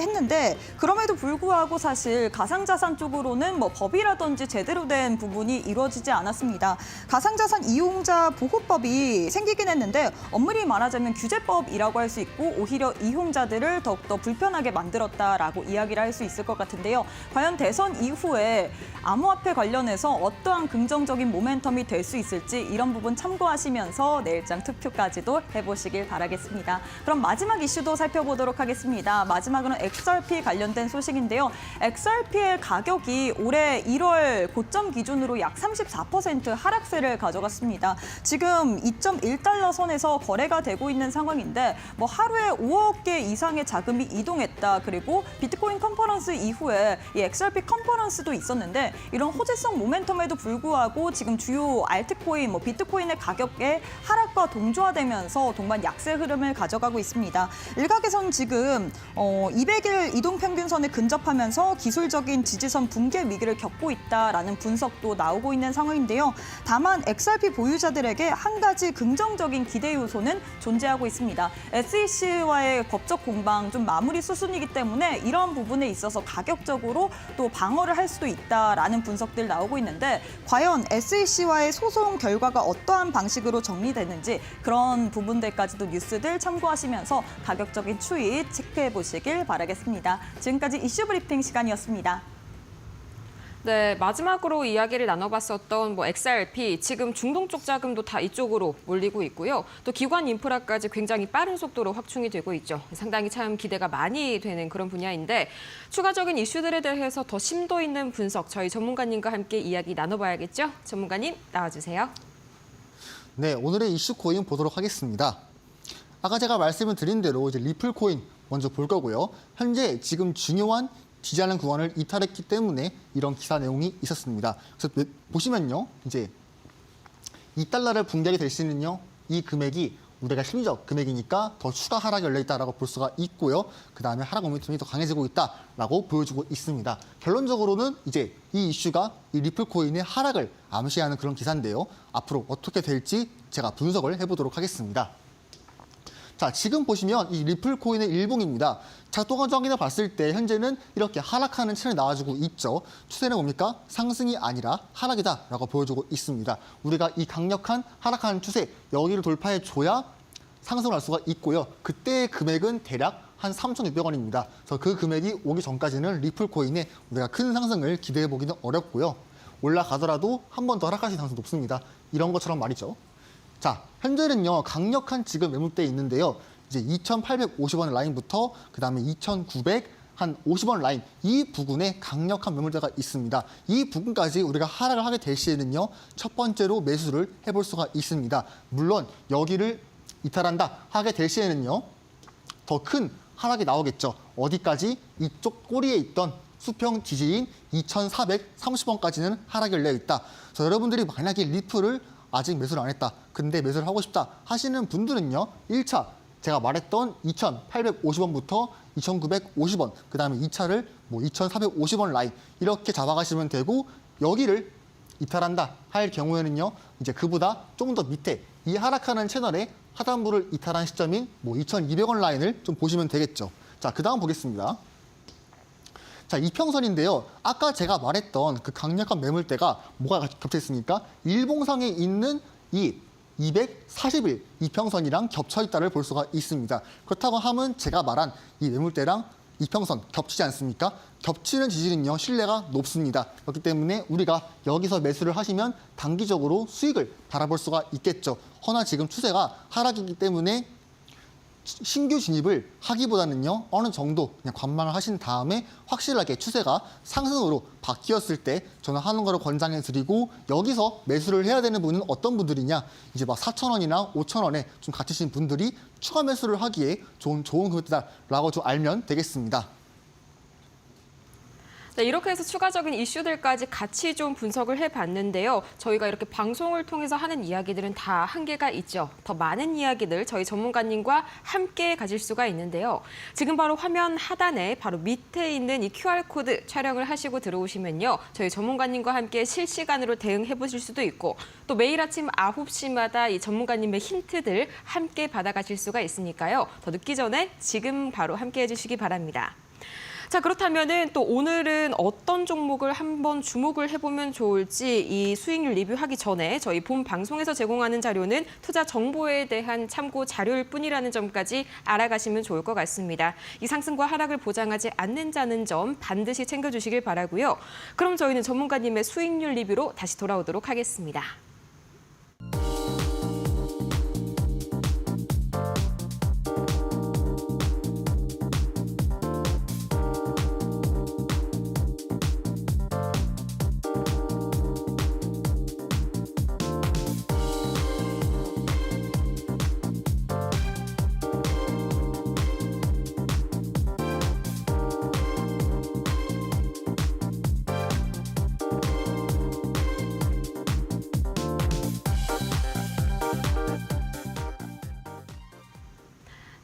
했는데 그럼에도 불구하고 사실 가상자산 쪽으로는 뭐 법이라 처리라든지 제대로 된 부분이 이루어지지 않았습니다. 가상자산 이용자 보호법이 생기긴 했는데 엄밀히 말하자면 규제법이라고 할 수 있고 오히려 이용자들을 더욱더 불편하게 만들었다라고 이야기를 할 수 있을 것 같은데요. 과연 대선 이후에 암호화폐 관련해서 어떠한 긍정적인 모멘텀이 될 수 있을지 이런 부분 참고하시면서 내일장 투표까지도 해보시길 바라겠습니다. 그럼 마지막 이슈도 살펴보도록 하겠습니다. 마지막으로는 XRP 관련된 소식인데요. XRP의 가격이 올해 1월 고점 기준으로 약 34% 하락세를 가져갔습니다. 지금 2.1달러 선에서 거래가 되고 있는 상황인데 뭐 하루에 5억 개 이상의 자금이 이동했다. 그리고 비트코인 컨퍼런스 이후에 이 XRP 컨퍼런스도 있었는데 이런 호재성 모멘텀에도 불구하고 지금 주요 알트코인, 뭐 비트코인의 가격의 하락과 동조화되면서 동반 약세 흐름을 가져가고 있습니다. 일각에서는 지금 200일 이동 평균선에 근접하면서 기술적인 지지선 붕괴 위기를 겪고 있다라는 분석도 나오고 있는 상황인데요. 다만 XRP 보유자들에게 한 가지 긍정적인 기대 요소는 존재하고 있습니다. SEC와의 법적 공방 좀 마무리 수순이기 때문에 이런 부분에 있어서 가격적으로 또 방어를 할 수도 있다라는 분석들 나오고 있는데 과연 SEC와의 소송 결과가 어떠한 방식으로 정리되는지 그런 부분들까지도 뉴스들 참고하시면서 가격적인 추이 체크해 보시길 바라겠습니다. 지금까지 이슈 브리핑 시간이었습니다. 네, 마지막으로 이야기를 나눠봤었던 XRP, 지금 중동 쪽 자금도 다 이쪽으로 몰리고 있고요. 또 기관 인프라까지 굉장히 빠른 속도로 확충이 되고 있죠. 상당히 참 기대가 많이 되는 그런 분야인데 추가적인 이슈들에 대해서 더 심도 있는 분석 저희 전문가님과 함께 이야기 나눠봐야겠죠. 전문가님 나와주세요. 네, 오늘의 이슈 코인 보도록 하겠습니다. 아까 제가 말씀을 드린 대로 이제 리플 코인 먼저 볼 거고요. 현재 지금 중요한 지지하는 구간을 이탈했기 때문에 이런 기사 내용이 있었습니다. 그래서 보시면요, 이제 2달러를 붕괴하게 될 수 있는요, 이 금액이 우리가 심리적 금액이니까 더 추가 하락이 열려 있다라고 볼 수가 있고요. 그 다음에 하락 모멘텀이 더 강해지고 있다라고 보여주고 있습니다. 결론적으로는 이제 이 이슈가 이 리플 코인의 하락을 암시하는 그런 기사인데요. 앞으로 어떻게 될지 제가 분석을 해보도록 하겠습니다. 자, 지금 보시면 이 리플 코인의 일봉입니다. 작동 정의를 봤을 때 현재는 이렇게 하락하는 채널이 나와주고 있죠. 추세는 뭡니까? 상승이 아니라 하락이다라고 보여주고 있습니다. 우리가 이 강력한 하락하는 추세 여기를 돌파해 줘야 상승을 할 수가 있고요. 그때의 금액은 대략 한 3,600원입니다. 그래서 그 금액이 오기 전까지는 리플 코인에 우리가 큰 상승을 기대해 보기는 어렵고요. 올라가더라도 한 번 더 하락할 수 있는 가능성이 높습니다. 이런 것처럼 말이죠. 자, 현재는요, 강력한 지금 매물대에 있는데요. 이제 2,850원 라인부터 그다음에 2,950원 라인 이 부근에 강력한 매물대가 있습니다. 이 부분까지 우리가 하락을 하게 될 시에는요, 첫 번째로 매수를 해볼 수가 있습니다. 물론 여기를 이탈한다 하게 될 시에는요, 더 큰 하락이 나오겠죠. 어디까지? 이쪽 꼬리에 있던 수평 지지인 2,430원까지는 하락이 열려 있다. 그래서 여러분들이 만약에 리플을 아직 매수를 안 했다. 근데 매수를 하고 싶다 하시는 분들은요. 1차 제가 말했던 2,850원부터 2,950원, 그다음에 2차를 2,450원 라인 이렇게 잡아가시면 되고 여기를 이탈한다 할 경우에는요. 이제 그보다 조금 더 밑에 이 하락하는 채널의 하단부를 이탈한 시점인 2,200원 라인을 좀 보시면 되겠죠. 자, 그다음 보겠습니다. 자, 이평선인데요. 아까 제가 말했던 그 강력한 매물대가 뭐가 겹쳐 있습니까? 일봉상에 있는 이 240일 이평선이랑 겹쳐 있다를 볼 수가 있습니다. 그렇다고 하면 제가 말한 이 매물대랑 이평선 겹치지 않습니까? 겹치는 지지는요, 신뢰가 높습니다. 그렇기 때문에 우리가 여기서 매수를 하시면 단기적으로 수익을 바라볼 수가 있겠죠. 허나 지금 추세가 하락이기 때문에 신규 진입을 하기보다는요, 어느 정도 그냥 관망을 하신 다음에 확실하게 추세가 상승으로 바뀌었을 때 저는 하는 거를 권장해 드리고, 여기서 매수를 해야 되는 분은 어떤 분들이냐, 이제 4,000원이나 5,000원에 좀 갇히신 분들이 추가 매수를 하기에 좋은 금액이다라고 좀 알면 되겠습니다. 네, 이렇게 해서 추가적인 이슈들까지 같이 좀 분석을 해봤는데요. 저희가 이렇게 방송을 통해서 하는 이야기들은 다 한계가 있죠. 더 많은 이야기들 저희 전문가님과 함께 가질 수가 있는데요. 지금 바로 화면 하단에 바로 밑에 있는 이 QR코드 촬영을 하시고 들어오시면요. 저희 전문가님과 함께 실시간으로 대응해 보실 수도 있고 또 매일 아침 9시마다 이 전문가님의 힌트들 함께 받아가실 수가 있으니까요. 더 늦기 전에 지금 바로 함께 해주시기 바랍니다. 자, 그렇다면은 또 오늘은 어떤 종목을 한번 주목을 해보면 좋을지 이 수익률 리뷰하기 전에 저희 본 방송에서 제공하는 자료는 투자 정보에 대한 참고 자료일 뿐이라는 점까지 알아가시면 좋을 것 같습니다. 이 상승과 하락을 보장하지 않는다는 점 반드시 챙겨주시길 바라고요. 그럼 저희는 전문가님의 수익률 리뷰로 다시 돌아오도록 하겠습니다.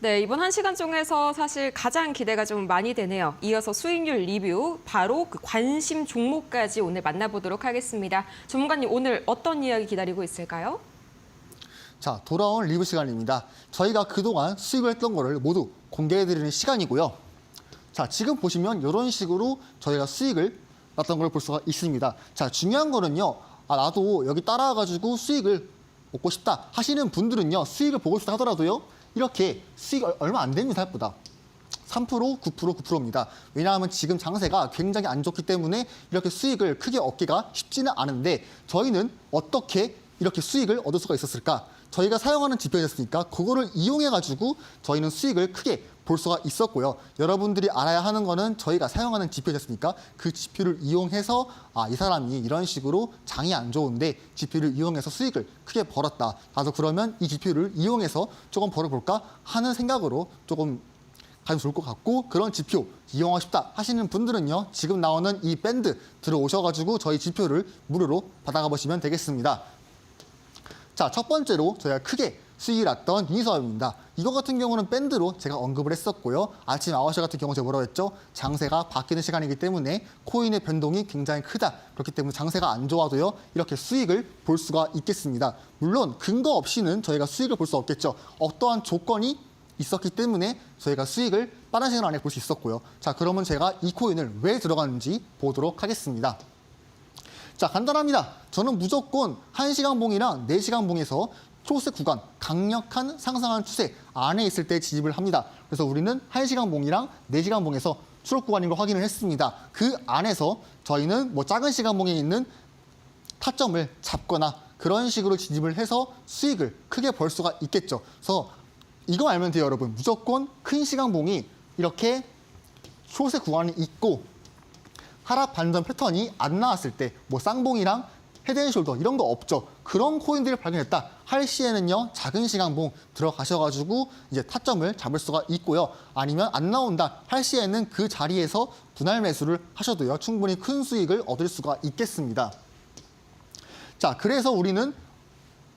네, 이번 1시간 중에서 사실 가장 기대가 좀 많이 되네요. 이어서 수익률 리뷰, 바로 그 관심 종목까지 오늘 만나보도록 하겠습니다. 전문가님, 오늘 어떤 이야기 기다리고 있을까요? 자, 돌아온 리뷰 시간입니다. 저희가 그동안 수익을 했던 거를 모두 공개해드리는 시간이고요. 자, 지금 보시면 이런 식으로 저희가 수익을 났던 걸 볼 수가 있습니다. 자, 중요한 거는요. 나도 여기 따라와가지고 수익을 얻고 싶다 하시는 분들은요. 수익을 보고 싶다 하더라도요. 이렇게 수익 얼마 안 됩니다, 생각보다. 3%, 9%, 9%입니다. 왜냐하면 지금 장세가 굉장히 안 좋기 때문에 이렇게 수익을 크게 얻기가 쉽지는 않은데 저희는 어떻게 이렇게 수익을 얻을 수가 있었을까? 저희가 사용하는 지표였으니까 그거를 이용해가지고 저희는 수익을 크게 볼 수가 있었고요. 여러분들이 알아야 하는 거는 저희가 사용하는 지표였으니까 그 지표를 이용해서 이 사람이 이런 식으로 장이 안 좋은데 지표를 이용해서 수익을 크게 벌었다. 나도 그러면 이 지표를 이용해서 조금 벌어볼까 하는 생각으로 조금 가면 좋을 것 같고 그런 지표 이용하고 싶다 하시는 분들은요. 지금 나오는 이 밴드 들어오셔가지고 저희 지표를 무료로 받아가 보시면 되겠습니다. 자, 첫 번째로 저희가 크게 수익이 났던 유니사업입니다. 이거 같은 경우는 밴드로 제가 언급을 했었고요. 아침 9시 같은 경우 제가 뭐라고 했죠? 장세가 바뀌는 시간이기 때문에 코인의 변동이 굉장히 크다. 그렇기 때문에 장세가 안 좋아도요. 이렇게 수익을 볼 수가 있겠습니다. 물론 근거 없이는 저희가 수익을 볼 수 없겠죠. 어떠한 조건이 있었기 때문에 저희가 수익을 빠른 시간 안에 볼 수 있었고요. 자, 그러면 제가 이 코인을 왜 들어갔는지 보도록 하겠습니다. 자, 간단합니다. 저는 무조건 1시간 봉이랑 4시간 봉에서 초세 구간, 강력한 상승한 추세 안에 있을 때 진입을 합니다. 그래서 우리는 1시간 봉이랑 4시간 봉에서 추락 구간인 걸 확인을 했습니다. 그 안에서 저희는 뭐 작은 시간 봉에 있는 타점을 잡거나 그런 식으로 진입을 해서 수익을 크게 벌 수가 있겠죠. 그래서 이거 알면 돼요, 여러분. 무조건 큰 시간 봉이 이렇게 초세 구간이 있고 하락 반전 패턴이 안 나왔을 때 뭐 쌍봉이랑 헤드앤숄더 이런 거 없죠. 그런 코인들을 발견했다 할 시에는요. 작은 시간봉 들어가셔가지고 이제 타점을 잡을 수가 있고요. 아니면 안 나온다 할 시에는 그 자리에서 분할 매수를 하셔도요. 충분히 큰 수익을 얻을 수가 있겠습니다. 자, 그래서 우리는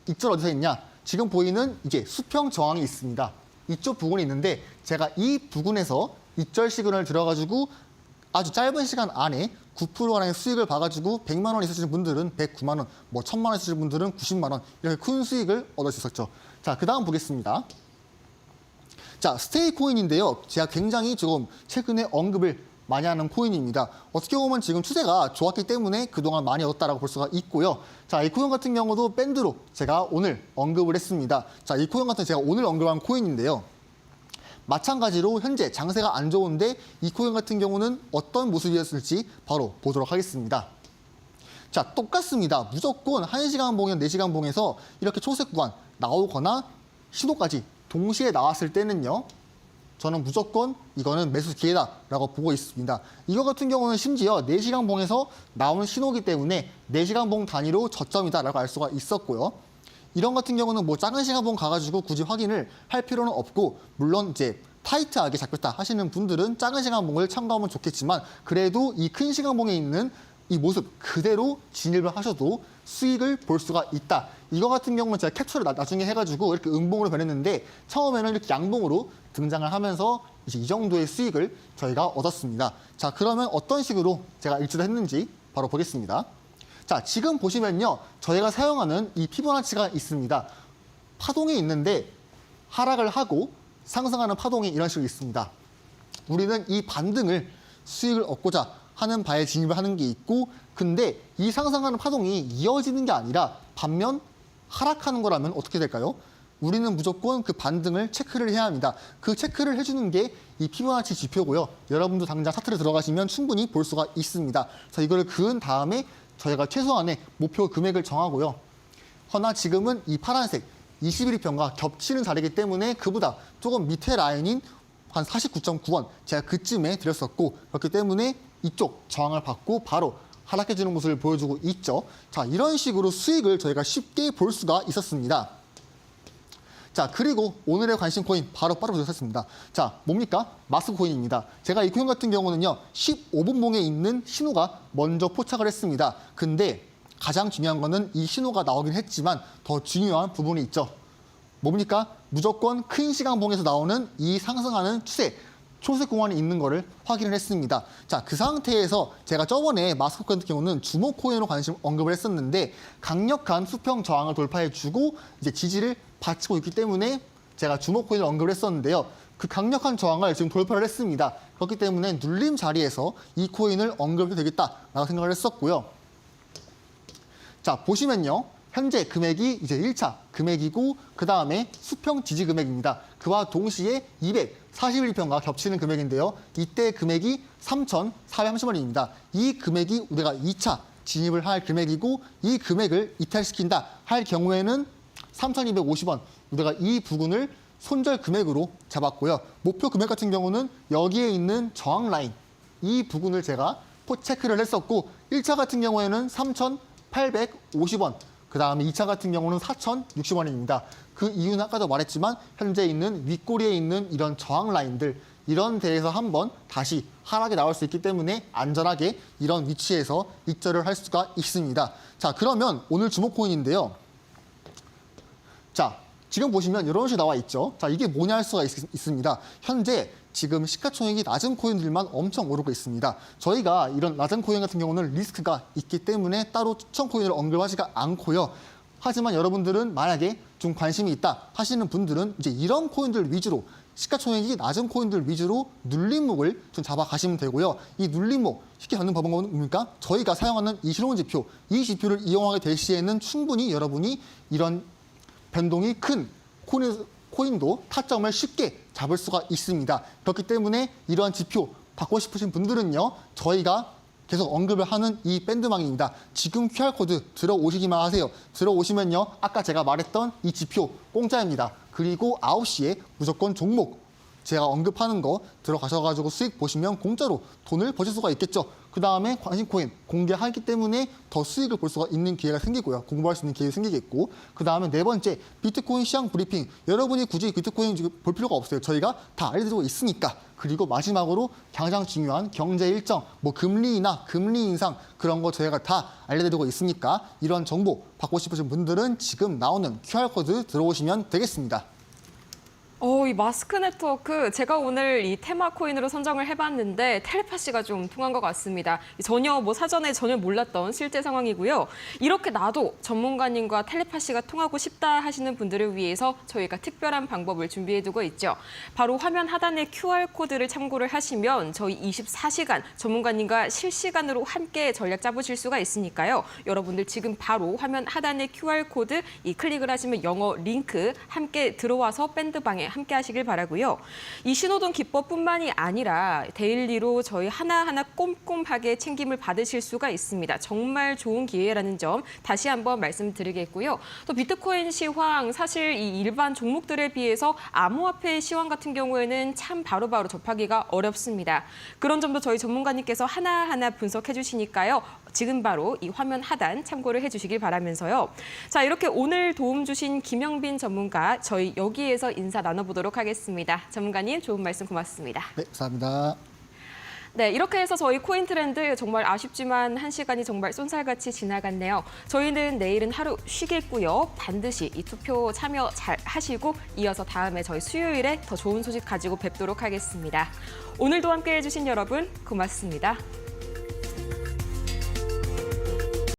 이쪽 어디서 있냐? 지금 보이는 이제 수평 저항이 있습니다. 이쪽 부분이 있는데 제가 이 부분에서 이절 시그널 들어가지고 아주 짧은 시간 안에 9%안의 수익을 봐가지고 100만 원 있으시는 분들은 109만 원, 뭐 1000만 원 있으시는 분들은 90만 원 이렇게 큰 수익을 얻을 수 있었죠. 자, 그 다음 보겠습니다. 자, 스테이 코인인데요. 제가 굉장히 조금 최근에 언급을 많이 하는 코인입니다. 어떻게 보면 지금 추세가 좋았기 때문에 그동안 많이 얻었다라고 볼 수가 있고요. 자, 이 코인 같은 경우도 밴드로 제가 오늘 언급을 했습니다. 자, 이 코인 같은 제가 오늘 언급한 코인인데요. 마찬가지로 현재 장세가 안 좋은데 이 코인 같은 경우는 어떤 모습이었을지 바로 보도록 하겠습니다. 자, 똑같습니다. 무조건 1시간 봉이나 4시간 봉에서 이렇게 초세 구간 나오거나 신호까지 동시에 나왔을 때는요. 저는 무조건 이거는 매수 기회다라고 보고 있습니다. 이거 같은 경우는 심지어 4시간 봉에서 나오는 신호기 때문에 4시간 봉 단위로 저점이다라고 알 수가 있었고요. 이런 같은 경우는 뭐 작은 시간 봉 가가지고 굳이 확인을 할 필요는 없고 물론 이제 타이트하게 잡혔다 하시는 분들은 작은 시간 봉을 참고하면 좋겠지만 그래도 이 큰 시간 봉에 있는 이 모습 그대로 진입을 하셔도 수익을 볼 수가 있다. 이거 같은 경우는 제가 캡처를 나중에 해가지고 이렇게 음봉으로 변했는데 처음에는 이렇게 양봉으로 등장을 하면서 이제 이 정도의 수익을 저희가 얻었습니다. 자, 그러면 어떤 식으로 제가 일치를 했는지 바로 보겠습니다. 자, 지금 보시면요. 저희가 사용하는 이 피보나치가 있습니다. 파동이 있는데 하락을 하고 상승하는 파동이 이런 식으로 있습니다. 우리는 이 반등을 수익을 얻고자 하는 바에 진입을 하는 게 있고, 근데 이 상승하는 파동이 이어지는 게 아니라 반면 하락하는 거라면 어떻게 될까요? 우리는 무조건 그 반등을 체크를 해야 합니다. 그 체크를 해주는 게 이 피보나치 지표고요. 여러분도 당장 차트를 들어가시면 충분히 볼 수가 있습니다. 그래서 이거를 그은 다음에 저희가 최소한의 목표 금액을 정하고요. 허나 지금은 이 파란색 21일평과 겹치는 자리이기 때문에 그보다 조금 밑에 라인인 한 49.9원 제가 그쯤에 드렸었고, 그렇기 때문에 이쪽 저항을 받고 바로 하락해주는 모습을 보여주고 있죠. 자, 이런 식으로 수익을 저희가 쉽게 볼 수가 있었습니다. 자, 그리고 오늘의 관심 코인 바로 빠져보도록 하겠습니다. 자, 뭡니까? 마스크 코인입니다. 제가 이 코인 같은 경우는요, 15분봉에 있는 신호가 먼저 포착을 했습니다. 근데 가장 중요한 거는 이 신호가 나오긴 했지만 더 중요한 부분이 있죠. 뭡니까? 무조건 큰 시간봉에서 나오는 이 상승하는 추세, 초색 공간이 있는 거를 확인을 했습니다. 자, 그 상태에서 제가 저번에 마스크 같은 경우는 주목 코인으로 관심 언급을 했었는데, 강력한 수평 저항을 돌파해주고 이제 지지를 받치고 있기 때문에 제가 주목 코인을 언급을 했었는데요. 그 강력한 저항을 지금 돌파를 했습니다. 그렇기 때문에 눌림 자리에서 이 코인을 언급해도 되겠다라고 생각을 했었고요. 자, 보시면요. 현재 금액이 이제 1차 금액이고, 그 다음에 수평 지지 금액입니다. 그와 동시에 241평과 겹치는 금액인데요. 이때 금액이 3,430원입니다. 이 금액이 우리가 2차 진입을 할 금액이고, 이 금액을 이탈시킨다 할 경우에는 3,250원, 우리가 이 부분을 손절 금액으로 잡았고요. 목표 금액 같은 경우는 여기에 있는 저항 라인, 이 부분을 제가 체크를 했었고, 1차 같은 경우에는 3,850원, 그 다음에 2차 같은 경우는 4,060원입니다. 그 이유는 아까도 말했지만 현재 있는 윗꼬리에 있는 이런 저항 라인들, 이런 데에서 한번 다시 하락이 나올 수 있기 때문에 안전하게 이런 위치에서 익절을 할 수가 있습니다. 자, 그러면 오늘 주목 코인인데요. 자, 지금 보시면 이런 식으로 나와 있죠. 자, 이게 뭐냐 할 수가 있습니다. 현재 지금 시가총액이 낮은 코인들만 엄청 오르고 있습니다. 저희가 이런 낮은 코인 같은 경우는 리스크가 있기 때문에 따로 추천 코인을 언급하지가 않고요. 하지만 여러분들은 만약에 좀 관심이 있다 하시는 분들은 이제 이런 코인들 위주로, 시가총액이 낮은 코인들 위주로 눌림목을 좀 잡아가시면 되고요. 이 눌림목 쉽게 잡는 방법은 뭡니까? 저희가 사용하는 이 신호등 지표, 이 지표를 이용하게 될 시에는 충분히 여러분이 이런 변동이 큰 코인도 타점을 쉽게 잡을 수가 있습니다. 그렇기 때문에 이러한 지표 받고 싶으신 분들은요, 저희가 계속 언급을 하는 이 밴드망입니다. 지금 QR코드 들어오시기만 하세요. 들어오시면요, 아까 제가 말했던 이 지표 공짜입니다. 그리고 9시에 무조건 종목 제가 언급하는 거 들어가셔가지고 수익 보시면 공짜로 돈을 버실 수가 있겠죠. 그 다음에 관심 코인 공개하기 때문에 더 수익을 볼 수가 있는 기회가 생기고요. 공부할 수 있는 기회가 생기겠고, 그 다음에 네 번째 비트코인 시장 브리핑. 여러분이 굳이 비트코인 지금 볼 필요가 없어요. 저희가 다 알려드리고 있으니까. 그리고 마지막으로 가장 중요한 경제 일정, 뭐 금리나 금리 인상 그런 거 저희가 다 알려드리고 있으니까 이런 정보 받고 싶으신 분들은 지금 나오는 QR코드 들어오시면 되겠습니다. 이 마스크 네트워크, 제가 오늘 이 테마 코인으로 선정을 해봤는데 텔레파시가 좀 통한 것 같습니다. 전혀 사전에 전혀 몰랐던 실제 상황이고요. 이렇게 나도 전문가님과 텔레파시가 통하고 싶다 하시는 분들을 위해서 저희가 특별한 방법을 준비해두고 있죠. 바로 화면 하단의 QR코드를 참고를 하시면 저희 24시간 전문가님과 실시간으로 함께 전략 짜보실 수가 있으니까요. 여러분들 지금 바로 화면 하단의 QR코드 이 클릭을 하시면 영어 링크 함께 들어와서 밴드방에 함께 하시길 바라고요. 이 신호등 기법뿐만이 아니라 데일리로 저희 하나하나 꼼꼼하게 챙김을 받으실 수가 있습니다. 정말 좋은 기회라는 점 다시 한번 말씀드리겠고요. 또 비트코인 시황, 사실 이 일반 종목들에 비해서 암호화폐 시황 같은 경우에는 참 바로바로 접하기가 어렵습니다. 그런 점도 저희 전문가님께서 하나하나 분석해 주시니까요. 지금 바로 이 화면 하단 참고를 해주시길 바라면서요. 자, 이렇게 오늘 도움 주신 김영빈 전문가, 저희 여기에서 인사 나눠보도록 하겠습니다. 전문가님, 좋은 말씀 고맙습니다. 네, 감사합니다. 네, 이렇게 해서 저희 코인 트렌드 정말 아쉽지만 한 시간이 정말 쏜살같이 지나갔네요. 저희는 내일은 하루 쉬겠고요. 반드시 이 투표 참여 잘 하시고 이어서 다음에 저희 수요일에 더 좋은 소식 가지고 뵙도록 하겠습니다. 오늘도 함께해 주신 여러분 고맙습니다.